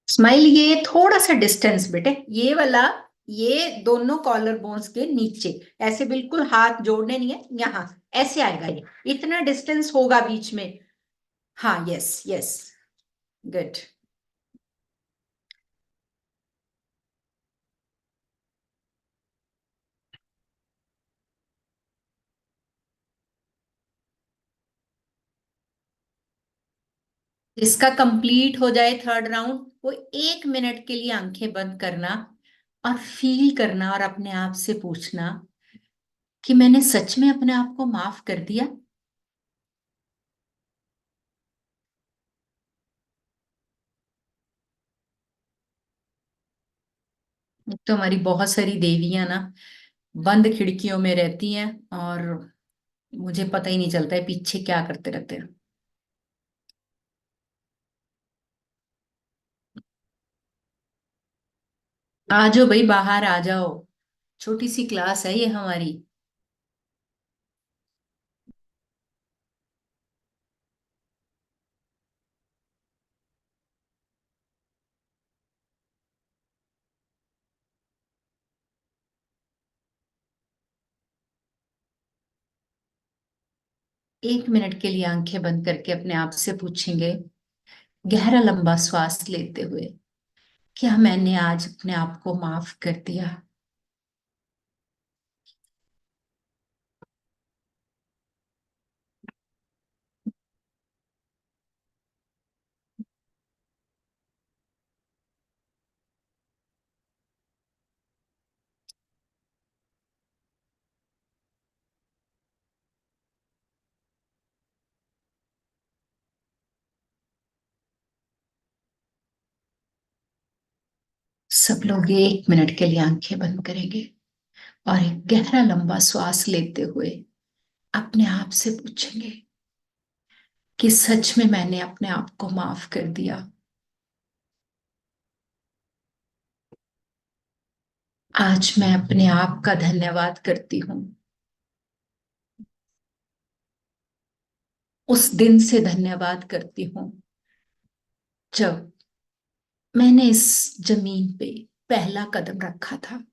Smile, ये थोड़ा सा डिस्टेंस बेटे, ये वाला, ये दोनों कॉलर बोन्स के नीचे, ऐसे बिल्कुल हाथ जोड़ने नहीं है, यहाँ ऐसे आएगा, ये इतना डिस्टेंस होगा बीच में। हाँ, यस यस, गुड। इसका कंप्लीट हो जाए थर्ड राउंड, वो 1 मिनट के लिए आंखें बंद करना और फील करना, और अपने आप से पूछना कि मैंने सच में अपने आप को माफ कर दिया। एक तो हमारी बहुत सारी देवियां ना बंद खिड़कियों में रहती हैं, और मुझे पता ही नहीं चलता है पीछे क्या करते रहते हैं। आ जाओ भाई, बाहर आ जाओ, छोटी सी क्लास है ये हमारी। 1 मिनट के लिए आंखें बंद करके अपने आप से पूछेंगे, गहरा लंबा श्वास लेते हुए, क्या मैंने आज अपने आप को माफ कर दिया? सब लोग 1 मिनट के लिए आंखें बंद करेंगे और एक गहरा लंबा श्वास लेते हुए अपने आप से पूछेंगे कि सच में मैंने अपने आप को माफ कर दिया। आज मैं अपने आप का धन्यवाद करती हूँ। उस दिन से धन्यवाद करती हूँ जब मैंने इस जमीन पे पहला कदम रखा था।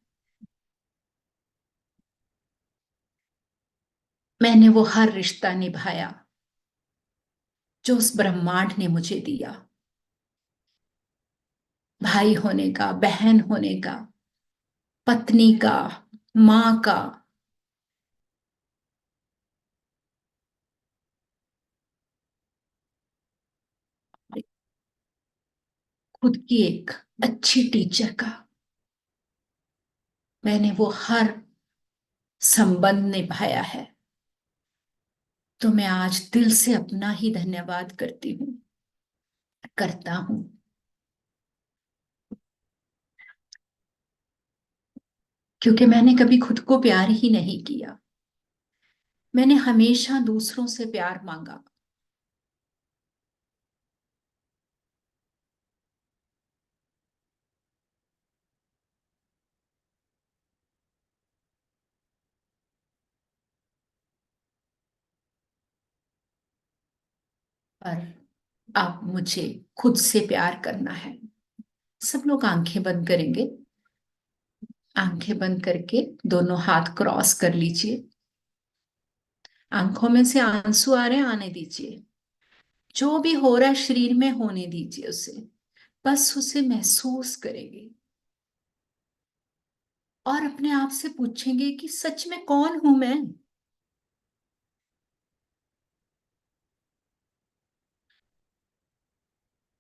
मैंने वो हर रिश्ता निभाया जो उस ब्रह्मांड ने मुझे दिया। भाई होने का, बहन होने का, पत्नी का, माँ का, खुद की एक अच्छी टीचर का। मैंने वो हर संबंध निभाया है। तो मैं आज दिल से अपना ही धन्यवाद करती हूँ, करता हूँ। क्योंकि मैंने कभी खुद को प्यार ही नहीं किया। मैंने हमेशा दूसरों से प्यार मांगा। पर अब मुझे खुद से प्यार करना है। सब लोग आंखें बंद करेंगे। आंखें बंद करके दोनों हाथ क्रॉस कर लीजिए। आंखों में से आंसू आ रहे हैं, आने दीजिए। जो भी हो रहा है शरीर में होने दीजिए उसे। बस उसे महसूस करेंगे और अपने आप से पूछेंगे कि सच में कौन हूं मैं।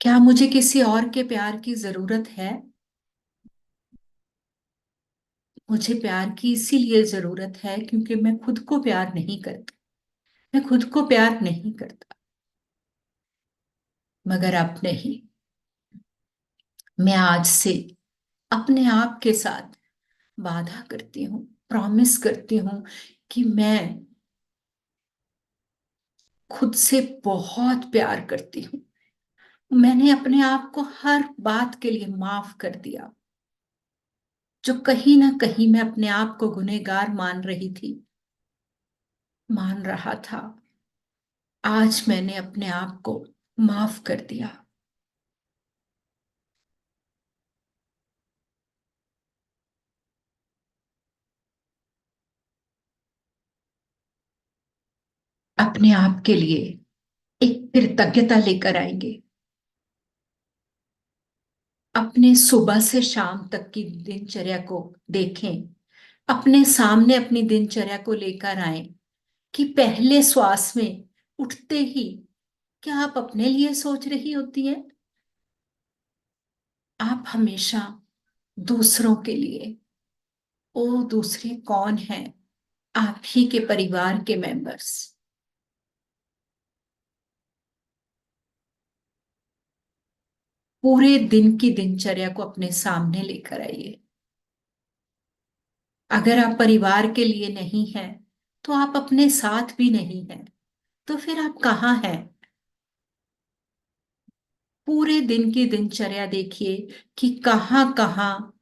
क्या मुझे किसी और के प्यार की जरूरत है? मुझे प्यार की इसीलिए जरूरत है क्योंकि मैं खुद को प्यार नहीं करता। मैं खुद को प्यार नहीं करता। मगर अब नहीं। मैं आज से अपने आप के साथ वादा करती हूँ, प्रॉमिस करती हूँ कि मैं खुद से बहुत प्यार करती हूँ। मैंने अपने आप को हर बात के लिए माफ कर दिया जो कहीं ना कहीं मैं अपने आप को गुनहगार मान रही थी, मान रहा था। आज मैंने अपने आप को माफ कर दिया। अपने आप के लिए एक कृतज्ञता लेकर आएंगे। अपने सुबह से शाम तक की दिनचर्या को देखें। अपने सामने अपनी दिनचर्या को लेकर आए कि पहले श्वास में उठते ही क्या आप अपने लिए सोच रही होती है? आप हमेशा दूसरों के लिए। ओ दूसरे कौन है? आप ही के परिवार के मेंबर्स। पूरे दिन की दिनचर्या को अपने सामने लेकर आइए। अगर आप परिवार के लिए नहीं हैं तो आप अपने साथ भी नहीं हैं। तो फिर आप कहाँ हैं? पूरे दिन की दिनचर्या देखिए कि कहाँ कहाँ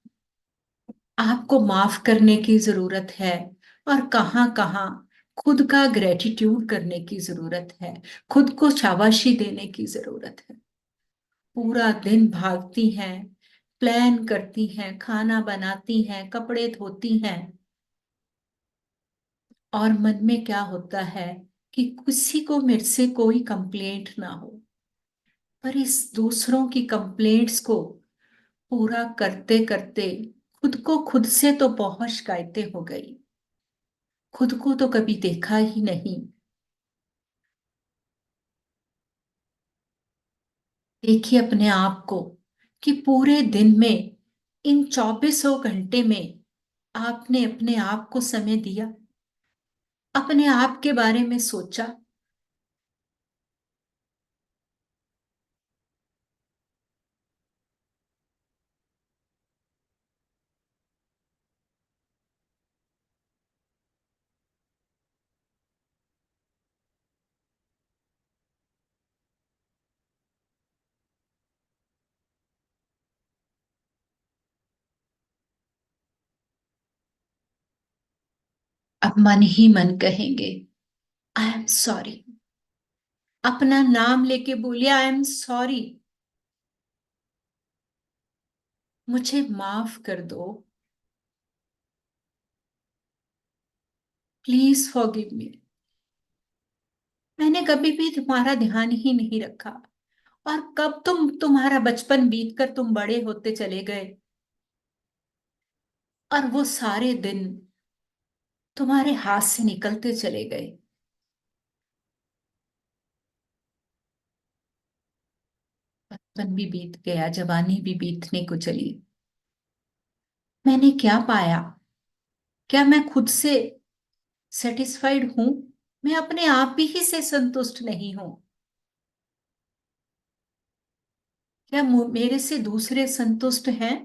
आपको माफ करने की जरूरत है और कहाँ कहाँ खुद का ग्रेटिट्यूड करने की जरूरत है। खुद को शाबाशी देने की जरूरत है। पूरा दिन भागती हैं, प्लान करती हैं, खाना बनाती हैं, कपड़े धोती हैं और मन में क्या होता है कि किसी को मेरे से कोई कंप्लेंट ना हो। पर इस दूसरों की कंप्लेंट्स को पूरा करते करते खुद को खुद से तो बहुत शिकायतें हो गई। खुद को तो कभी देखा ही नहीं। देखिए अपने आप को कि पूरे दिन में इन 24 घंटे में आपने अपने आप को समय दिया, अपने आप के बारे में सोचा। अब मन ही मन कहेंगे आई एम सॉरी। अपना नाम लेके बोलिए आई एम सॉरी, मुझे माफ कर दो, प्लीज फॉरगिव मी। मैंने कभी भी तुम्हारा ध्यान ही नहीं रखा, और कब तुम्हारा बचपन बीत कर तुम बड़े होते चले गए, और वो सारे दिन तुम्हारे हाथ से निकलते चले गए। बचपन भी बीत गया, जवानी भी बीतने को चली। मैंने क्या पाया? क्या मैं खुद से सेटिस्फाइड हूं? मैं अपने आप ही से संतुष्ट नहीं हूं। क्या मेरे से दूसरे संतुष्ट हैं?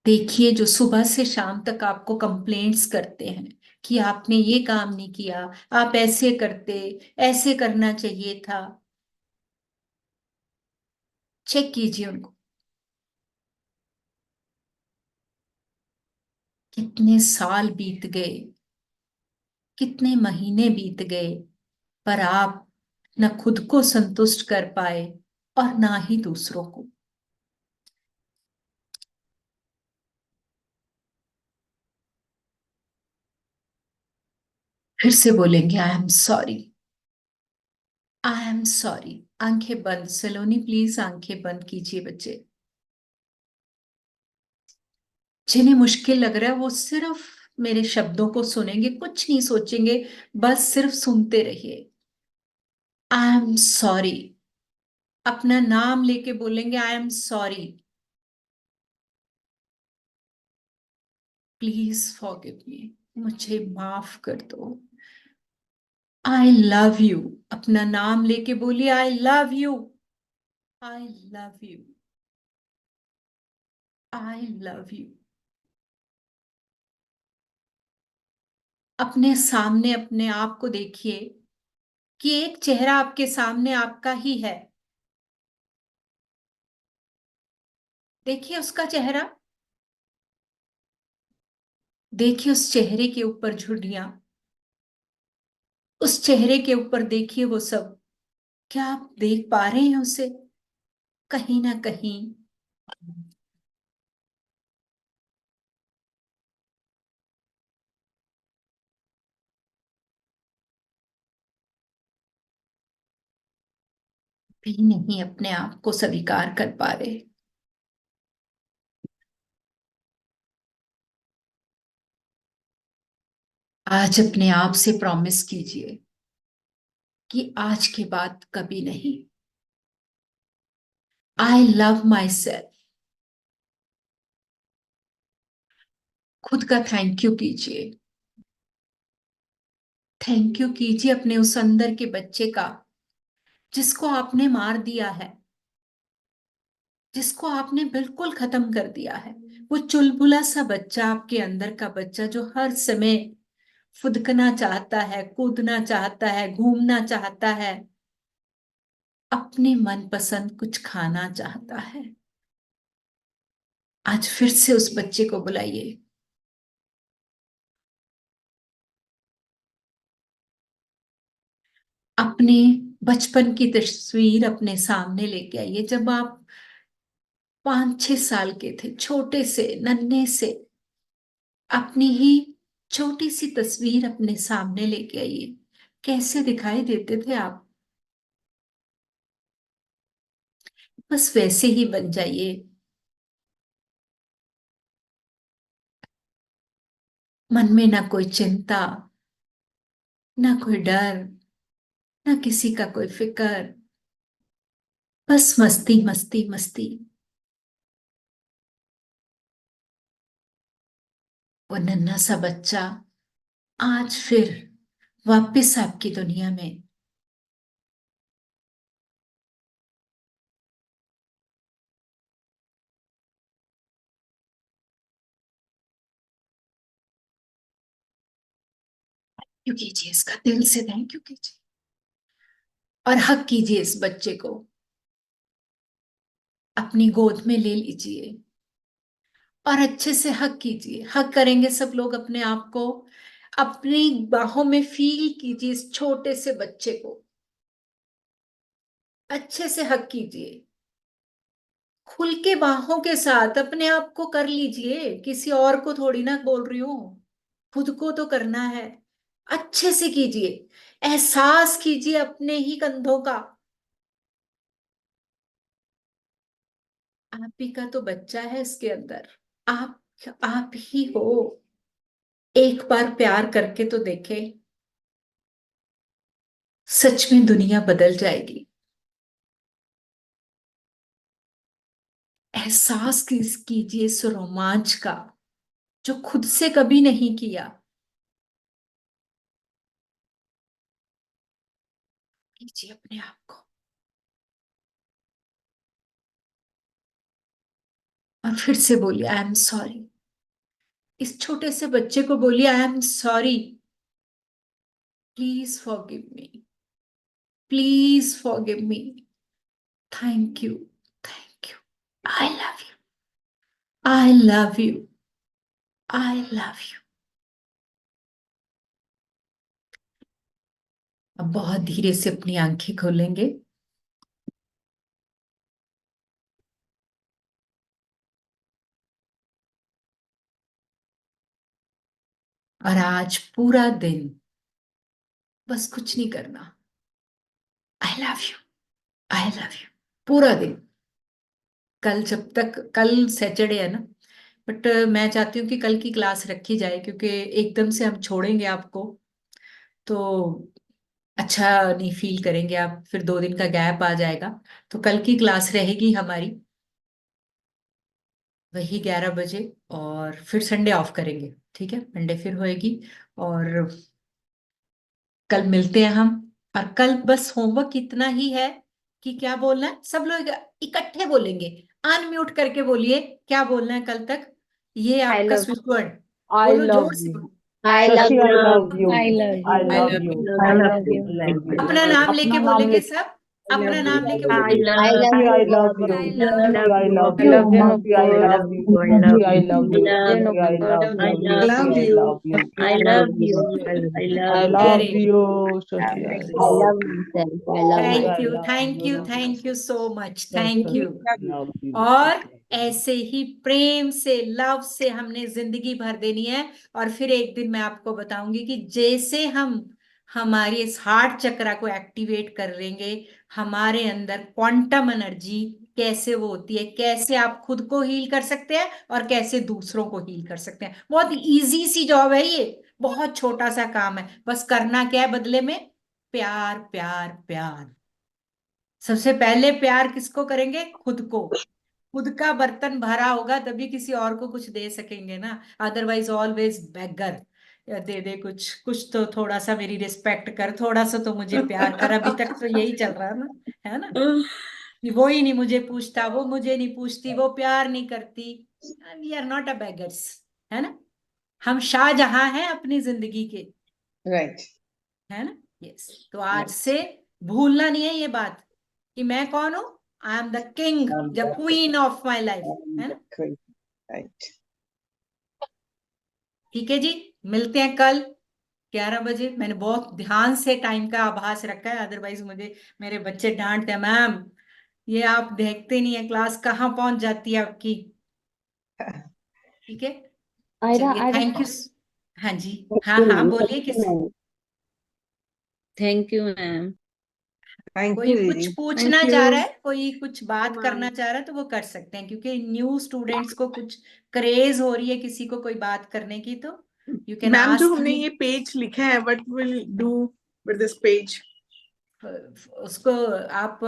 देखिए, जो सुबह से शाम तक आपको कंप्लेंट्स करते हैं कि आपने ये काम नहीं किया, आप ऐसे करते, ऐसे करना चाहिए था, चेक कीजिए उनको। कितने साल बीत गए, कितने महीने बीत गए, पर आप न खुद को संतुष्ट कर पाए और ना ही दूसरों को। फिर से बोलेंगे I am sorry, I am sorry. आंखें बंद, सलोनी प्लीज आंखें बंद कीजिए बच्चे। जिन्हें मुश्किल लग रहा है वो सिर्फ मेरे शब्दों को सुनेंगे, कुछ नहीं सोचेंगे, बस सिर्फ सुनते रहिए। I am sorry. अपना नाम लेके बोलेंगे I am sorry, please forgive me, मुझे माफ कर दो। I love you. अपना नाम लेके बोलिए I love you, I love you, I love you. अपने सामने अपने आप को देखिए कि एक चेहरा आपके सामने आपका ही है। देखिए उसका चेहरा, देखिए उस चेहरे के ऊपर झुर्रियां, उस चेहरे के ऊपर देखिए वो सब। क्या आप देख पा रहे हैं उसे? कहीं ना कहीं भी नहीं अपने आप को स्वीकार कर पा रहे। आज अपने आप से प्रॉमिस कीजिए कि आज के बाद कभी नहीं। I love my self. खुद का थैंक यू कीजिए। थैंक यू कीजिए अपने उस अंदर के बच्चे का, जिसको आपने मार दिया है, जिसको आपने बिल्कुल खत्म कर दिया है। वो चुलबुला सा बच्चा, आपके अंदर का बच्चा जो हर समय फुदकना चाहता है, कूदना चाहता है, घूमना चाहता है, अपने मनपसंद कुछ खाना चाहता है। आज फिर से उस बच्चे को बुलाइए। अपने बचपन की तस्वीर अपने सामने लेके आइए, जब आप 5-6 साल के थे, छोटे से नन्हे से। अपनी ही छोटी सी तस्वीर अपने सामने लेके आइए। कैसे दिखाई देते थे आप? बस वैसे ही बन जाइए। मन में ना कोई चिंता, ना कोई डर, ना किसी का कोई फिक्र, बस मस्ती मस्ती मस्ती। वो नन्हा सा बच्चा आज फिर वापस आपकी दुनिया में। क्यों कीजिए, इसका दिल से थैंक यू कीजिए और हक कीजिए इस बच्चे को। अपनी गोद में ले लीजिए और अच्छे से हग कीजिए। हग करेंगे सब लोग अपने आप को, अपनी बाहों में फील कीजिए इस छोटे से बच्चे को, अच्छे से हग कीजिए, खुल के बाहों के साथ अपने आप को कर लीजिए, किसी और को थोड़ी ना बोल रही हूं, खुद को तो करना है। अच्छे से कीजिए, एहसास कीजिए अपने ही कंधों का। आप ही का तो बच्चा है इसके अंदर, आप ही हो। एक बार प्यार करके तो देखे, सच में दुनिया बदल जाएगी। एहसास कीजिए इस रोमांच का, जो खुद से कभी नहीं किया। कीजिए अपने आप को, और फिर से बोलिए आई एम सॉरी। इस छोटे से बच्चे को बोलिए I am sorry, please forgive me, please forgive me, thank you, thank you, I love you, I love you, I love you. अब बहुत धीरे से अपनी आंखें खोलेंगे, और आज पूरा दिन बस कुछ नहीं करना, I love you, I love you, पूरा दिन। कल जब तक, कल सैटरडे है ना, बट मैं चाहती हूँ कि कल की क्लास रखी जाए, क्योंकि एकदम से हम छोड़ेंगे आपको तो अच्छा नहीं फील करेंगे आप, फिर 2 दिन का गैप आ जाएगा। तो कल की क्लास रहेगी हमारी वही 11 बजे, और फिर संडे ऑफ करेंगे, ठीक है, मंडे फिर होएगी। और कल मिलते हैं हम। और कल बस होमवर्क इतना ही है कि क्या बोलना है, सब लोग इकट्ठे बोलेंगे, अनम्यूट करके बोलिए क्या बोलना है कल तक, ये I आपका love स्विच वर्ड। I बोलो love जोर से you. बोलो, I Shashi, love I love you. you. I love I you. I love love you. You. I I love love you. you. I love you. अपना नाम लेके अपना नाम बोलेंगे ले सब, अपना नाम लेके I बोलेंगे। love Shashi, I you. love you. I love Shashi, I love I you. love you, Shashi, I Nupur. love you. Shashi, I love you. Shashi, I love you. I Shashi, love I you. love you. I love you. I I love love very, you. you. Shashi, I I love love you. myself. I love Shashi, thank I you, love thank you, you. Thank you so much, thank Shashi, you. I love you. और Shashi. ऐसे ही प्रेम से, love से हमने जिंदगी भर देनी है। और फिर एक दिन मैं आपको बताऊंगी कि जैसे हम हमारी इस हार्ट चक्रा को एक्टिवेट कर लेंगे, हमारे अंदर क्वांटम एनर्जी कैसे वो होती है, कैसे आप खुद को हील कर सकते हैं और कैसे दूसरों को हील कर सकते हैं। बहुत इजी सी जॉब है ये, बहुत छोटा सा काम है, बस करना क्या है बदले में, प्यार प्यार प्यार। सबसे पहले प्यार किसको करेंगे, खुद को। खुद का बर्तन भरा होगा तभी किसी और को कुछ दे सकेंगे ना, अदरवाइज ऑलवेज बेगर। दे दे कुछ, कुछ तो थोड़ा सा मेरी रिस्पेक्ट कर, थोड़ा सा तो मुझे प्यार कर, अभी तक तो यही चल रहा है ना, है ना, कि वो ही नहीं मुझे पूछता, वो मुझे नहीं पूछती, वो प्यार नहीं करती। We are not a beggars, है ना, हम शाहजहां हैं अपनी जिंदगी के, Right. है ना। यस, तो आज से भूलना नहीं है ये बात कि मैं कौन हूं, I am the king, the queen of my life, है ना। Great. Right. ठीक है जी, मिलते हैं कल 11 बजे। मैंने बहुत ध्यान से टाइम का आभास रखा है, अदरवाइज मुझे मेरे बच्चे डांटते हैं, मैम ये आप देखते नहीं है क्लास कहाँ पहुंच जाती है आपकी। ठीक है, Ira, चलिए, Ira. Thank you. हाँ जी, Thank हाँ you, हाँ, ma'am. बोलिए Thank you, किस, ma'am. Thank you, ma'am. Thank कोई you, कुछ Didi. पूछना Thank चाह रहा you. है, कोई कुछ बात करना चाह रहा है तो वो कर सकते हैं, क्योंकि न्यू स्टूडेंट्स को कुछ क्रेज हो रही है किसी को कोई बात करने की, तो यू कैन मैम जो आस्क हमने मी। ये पेज लिखा है what will do with this page? उसको आप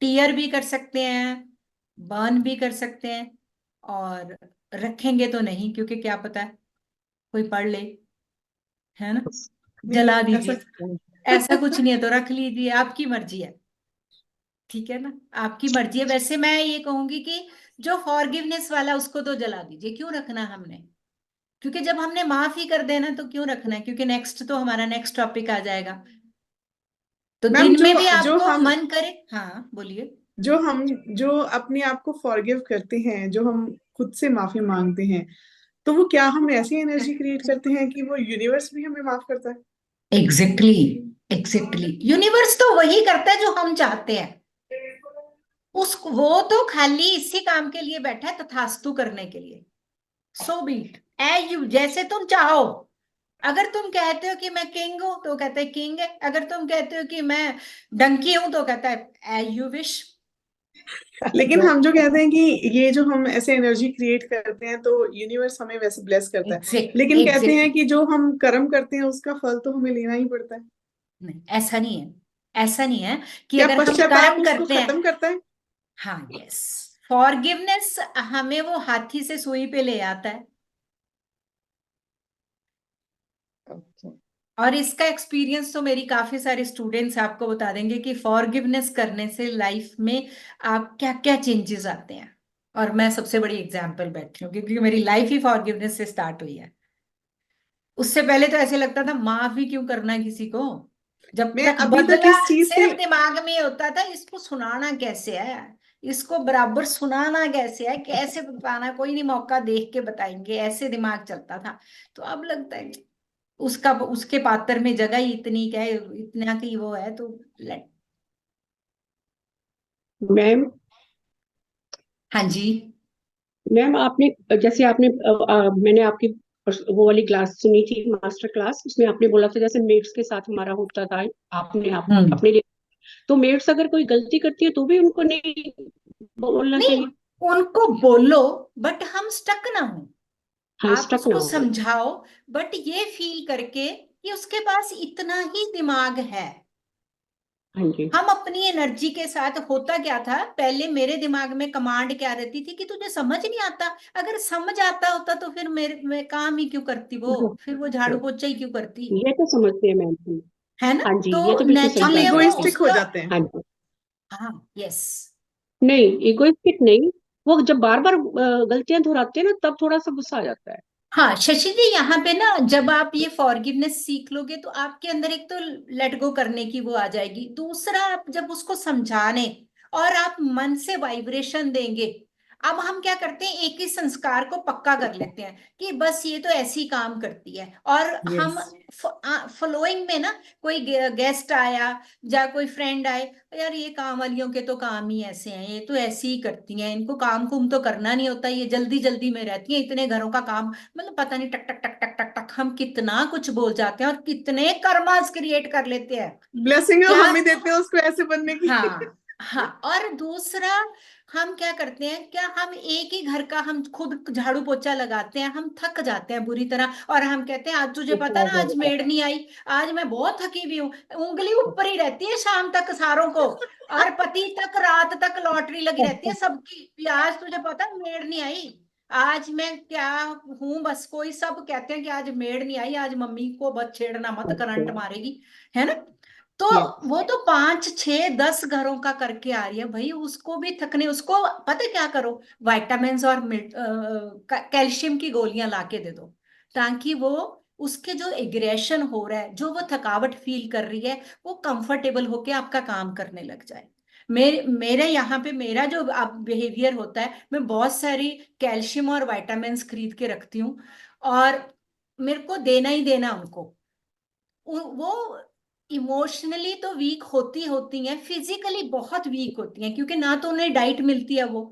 टीयर भी कर सकते हैं, बर्न भी कर सकते हैं, और रखेंगे तो नहीं, क्योंकि क्या पता है कोई पढ़ ले, है ना, नहीं जला ऐसा दीजिए। ऐसा कुछ नहीं है तो रख लीजिए, आपकी मर्जी है, ठीक है ना, आपकी मर्जी है। वैसे मैं ये कहूंगी कि जो फॉरगिवनेस वाला उसको तो जला दीजिए, क्यों रखना हमने, क्योंकि जब हमने माफ ही कर देना तो क्यों रखना है, क्योंकि नेक्स्ट तो हमारा नेक्स्ट टॉपिक आ जाएगा। तो मैम दिन जो में भी जो आपको हम मन करे, हाँ बोलिए। जो हम जो अपने आप को फॉरगिव करते हैं, जो हम खुद से माफी मांगते हैं, तो वो क्या हम ऐसी एनर्जी क्रिएट करते हैं कि वो यूनिवर्स भी हमें माफ करता है? Exactly, exactly. यूनिवर्स तो वही करता है जो हम चाहते हैं। वो तो खाली इसी काम के लिए बैठा है, तथास्तु करने के लिए। सो बीट ए यू, जैसे तुम चाहो। अगर तुम कहते हो कि मैं किंग हूं तो कहता है किंग है, अगर तुम कहते हो कि मैं डंकी हूं तो कहता है ए यू विश। लेकिन हम जो कहते हैं कि ये जो हम ऐसे एनर्जी क्रिएट करते हैं तो यूनिवर्स हमें वैसे ब्लेस करता है, एग्जैक्ट, लेकिन कहते हैं एग्जैक्ट। कि जो हम कर्म करते हैं उसका फल तो हमें लेना ही पड़ता है। नहीं, ऐसा नहीं है। ऐसा नहीं है कि क्या अगर हम पश्चाताप कर्म उसको करते हैं। खत्म करता है? हाँ, यस। फॉरगिवनेस हमें वो हाथी से सुई पे ले आता है। Okay. और इसका एक्सपीरियंस तो मेरी काफी सारे स्टूडेंट्स आपको बता देंगे कि फॉरगिवनेस करने से लाइफ में आप क्या क्या चेंजेस आते हैं। और मैं सबसे बड़ी एग्जांपल बैठी हूँ, क्योंकि मेरी लाइफ ही फॉरगिवनेस से स्टार्ट हुई है। उससे पहले तो ऐसे लगता था माफ भी क्यों करना है किसी को, जब मैं तक अभी तक बदला इस चीज से सिर्फ दिमाग में होता था, इसको सुनाना कैसे है, इसको बराबर सुनाना कैसे है, कैसे बताना, कोई नहीं मौका देख के बताएंगे, ऐसे दिमाग चलता था। तो अब लगता है उसका उसके पात्र में जगह ही इतनी क्या है, इतना की वो है तो लेट। मैम हाँ जी। मैम आपने जैसे आपने मैंने आपकी वो वाली क्लास सुनी थी, मास्टर क्लास, उसमें आपने बोला था जैसे मेट्स के साथ हमारा होता था, आपने अपने लिए, तो मेट्स अगर कोई गलती करती है तो भी उनको नहीं बोलना नहीं, चाहिए? उनको बोलो बट हम स्टक ना हो। हाँ, आप स्टक ना उसको हो। समझाओ बट ये फील करके कि उसके पास इतना ही दिमाग है। हाँ जी। हम अपनी एनर्जी के साथ, होता क्या था पहले मेरे दिमाग में कमांड क्या रहती थी कि तुझे समझ नहीं आता। अगर समझ आता होता तो फिर मेरे मैं काम ही क्यों करती, वो फिर वो झाड़ू पोछा ही क्यों करती, ये तो समझते हैं मैम। है ना। हाँ जी, तो ये तो बिल्कुल सही हम बात नेचुरली है वो आपकी। इगोइस्टिक हो उसका। जाते हैं। हाँ जी। हाँ, यस। नहीं, इगोइस्टिक नहीं, वो जब बार बार गलतियां दोहराते हैं ना तब थोड़ा सा गुस्सा आ जाता है। हाँ शशि जी, यहाँ पे ना जब आप ये फॉरगिवनेस सीख लोगे तो आपके अंदर एक तो लेट गो करने की वो आ जाएगी, दूसरा आप जब उसको समझाने और आप मन से वाइब्रेशन देंगे। अब हम क्या करते हैं, एक ही संस्कार को पक्का कर लेते हैं कि बस ये तो ऐसी काम करती है, और हम यस। फॉलोइंग में ना कोई गेस्ट आया या कोई फ्रेंड आए, यार ये काम वालियों के तो काम ही ऐसे हैं, ये तो ऐसे ही करती हैं, इनको काम कुम तो करना नहीं होता, ये जल्दी जल्दी में रहती हैं, इतने घरों का काम, मतलब पता नहीं टक टक टक टक टक टक हम कितना कुछ बोल जाते हैं और कितने कर्मास क्रिएट कर लेते हैं। ब्लेसिंग क्या। हम ही देते हैं उसको ऐसे बनने की। हाँ, हाँ। और दूसरा हम क्या करते हैं, क्या हम एक ही घर का हम खुद झाड़ू पोछा लगाते हैं, हम थक जाते हैं बुरी तरह, और हम कहते हैं आज तुझे पता ना आज मेड नहीं आई, आज मैं बहुत थकी हुई हूँ। उंगली ऊपर ही रहती है शाम तक सारों को, और पति तक रात तक लॉटरी लगी रहती है सबकी कि आज तुझे पता मेड नहीं आई, आज मैं क्या हूं, बस कोई सब कहते हैं कि आज मेड नहीं आई, आज मम्मी को बस छेड़ना मत, करंट मारेगी, है ना। तो यस। वो तो 5 6 10 घरों का करके आ रही है भाई, उसको भी थकने, उसको पता है क्या करो, वाइटामिन और कैल्शियम की गोलियां लाके दे दो, ताकि वो उसके जो एग्रेशन हो रहा है, जो वो थकावट फील कर रही है, वो कंफर्टेबल होके आपका काम करने लग जाए। मेरे यहाँ पे मेरा जो बिहेवियर होता है, मैं बहुत सारी कैल्शियम और वाइटामिन खरीद के रखती हूँ, और मेरे को देना ही देना उनको। वो इमोशनली तो वीक होती होती हैं, फिजिकली बहुत वीक होती हैं, क्योंकि ना तो उन्हें डाइट मिलती है वो,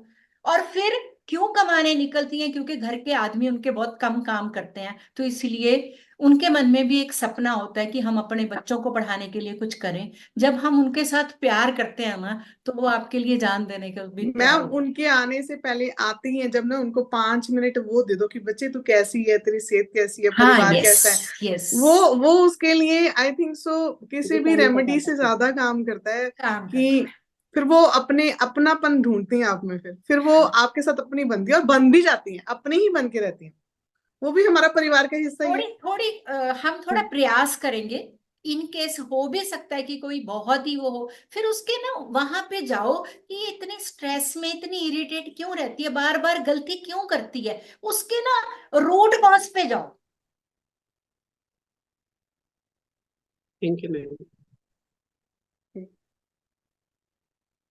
और फिर क्यों कमाने निकलती हैं, क्योंकि घर के आदमी उनके बहुत कम काम करते हैं, तो इसलिए उनके मन में भी एक सपना होता है कि हम अपने बच्चों को पढ़ाने के लिए कुछ करें। जब हम उनके साथ प्यार करते हैं ना, तो वो आपके लिए जान देने को भी तैयार मैम होते हैं। उनके आने से पहले आते ही है जब ना उनको 5 मिनट वो दे दो कि बच्चे तू कैसी है, तेरी सेहत कैसी है, हाँ, परिवार यस, कैसा है, यस। वो उसके लिए आई थिंक सो किसी ये भी टाइम रेमेडी से बताता है। ज्यादा काम करता है काम कि करता है। फिर वो अपने अपनापन ढूंढती हैं आप में, फिर वो हाँ। आपके साथ अपनी बनती है और बन भी जाती हैं, अपने ही बन के रहती हैं, वो भी हमारा परिवार का हिस्सा ही है। थोड़ी थोड़ी हम थोड़ा प्रयास करेंगे, इन केस हो भी सकता है कि कोई बहुत ही वो हो, फिर उसके ना वहां पे जाओ कि ये इतनी स्ट्रेस में, इतनी इरिटेट क्यों रहती है, बार बार गलती क्यों करती है, उसके ना रूट कॉज पे जाओ। Thank you ma'am.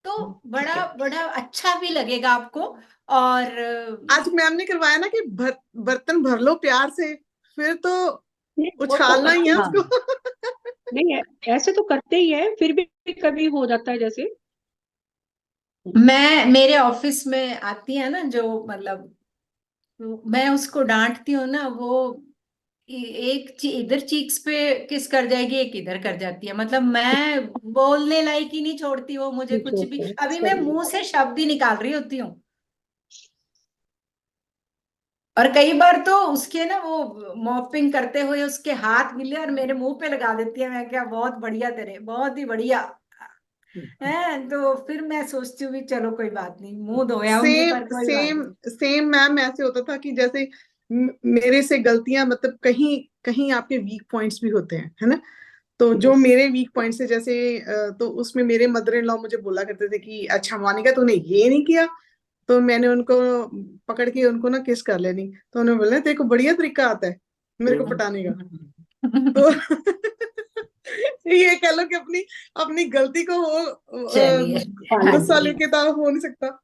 तो बड़ा बड़ा अच्छा भी लगेगा आपको। और आज मैम ने करवाया ना कि बर्तन भर लो प्यार से, फिर तो नहीं, वो तो उछालना ही है हाँ, उसको। नहीं ऐसे तो करते ही है, फिर भी कभी हो जाता है जैसे। मैं मेरे ऑफिस में आती है ना जो, मतलब मैं उसको डांटती हूँ ना, वो इधर चीक्स पे किस कर जाएगी, एक इधर कर जाती है, मतलब मैं बोलने लायक ही नहीं छोड़ती वो मुझे कुछ भी। अभी मैं मुंह से शब्द ही निकाल रही होती हूँ, और कई बार तो उसके ना वो मॉपिंग करते हुए उसके हाथ मिले और मेरे मुंह पे लगा देती है। मैं क्या, बहुत बढ़िया तेरे, बहुत ही बढ़िया है। तो फिर मैं सोचती हूँ भी चलो कोई बात नहीं, मुंह धोया होंगी सेम पर कोई बात सेम नहीं। सेम मैम, ऐसे होता था कि जैसे मेरे से गलतियां, मतलब कहीं कहीं आपके वीक पॉइंट्स भी होते हैं, है ना। तो जो Yes. मेरे वीक पॉइंट्स है, जैसे तो उसमें मेरे मदर इन लॉ मुझे बोला करते थे कि अच्छा मोनिका तूने ये नहीं किया, तो मैंने उनको पकड़ के उनको ना किस कर लेनी, तो उन्होंने बोला तेरे को बढ़िया तरीका आता है मेरे को पटाने का। तो ये कह लो कि अपनी अपनी गलती को वो चलिए, हाँ गुस्सा जी, लेके तो हो नहीं सकता।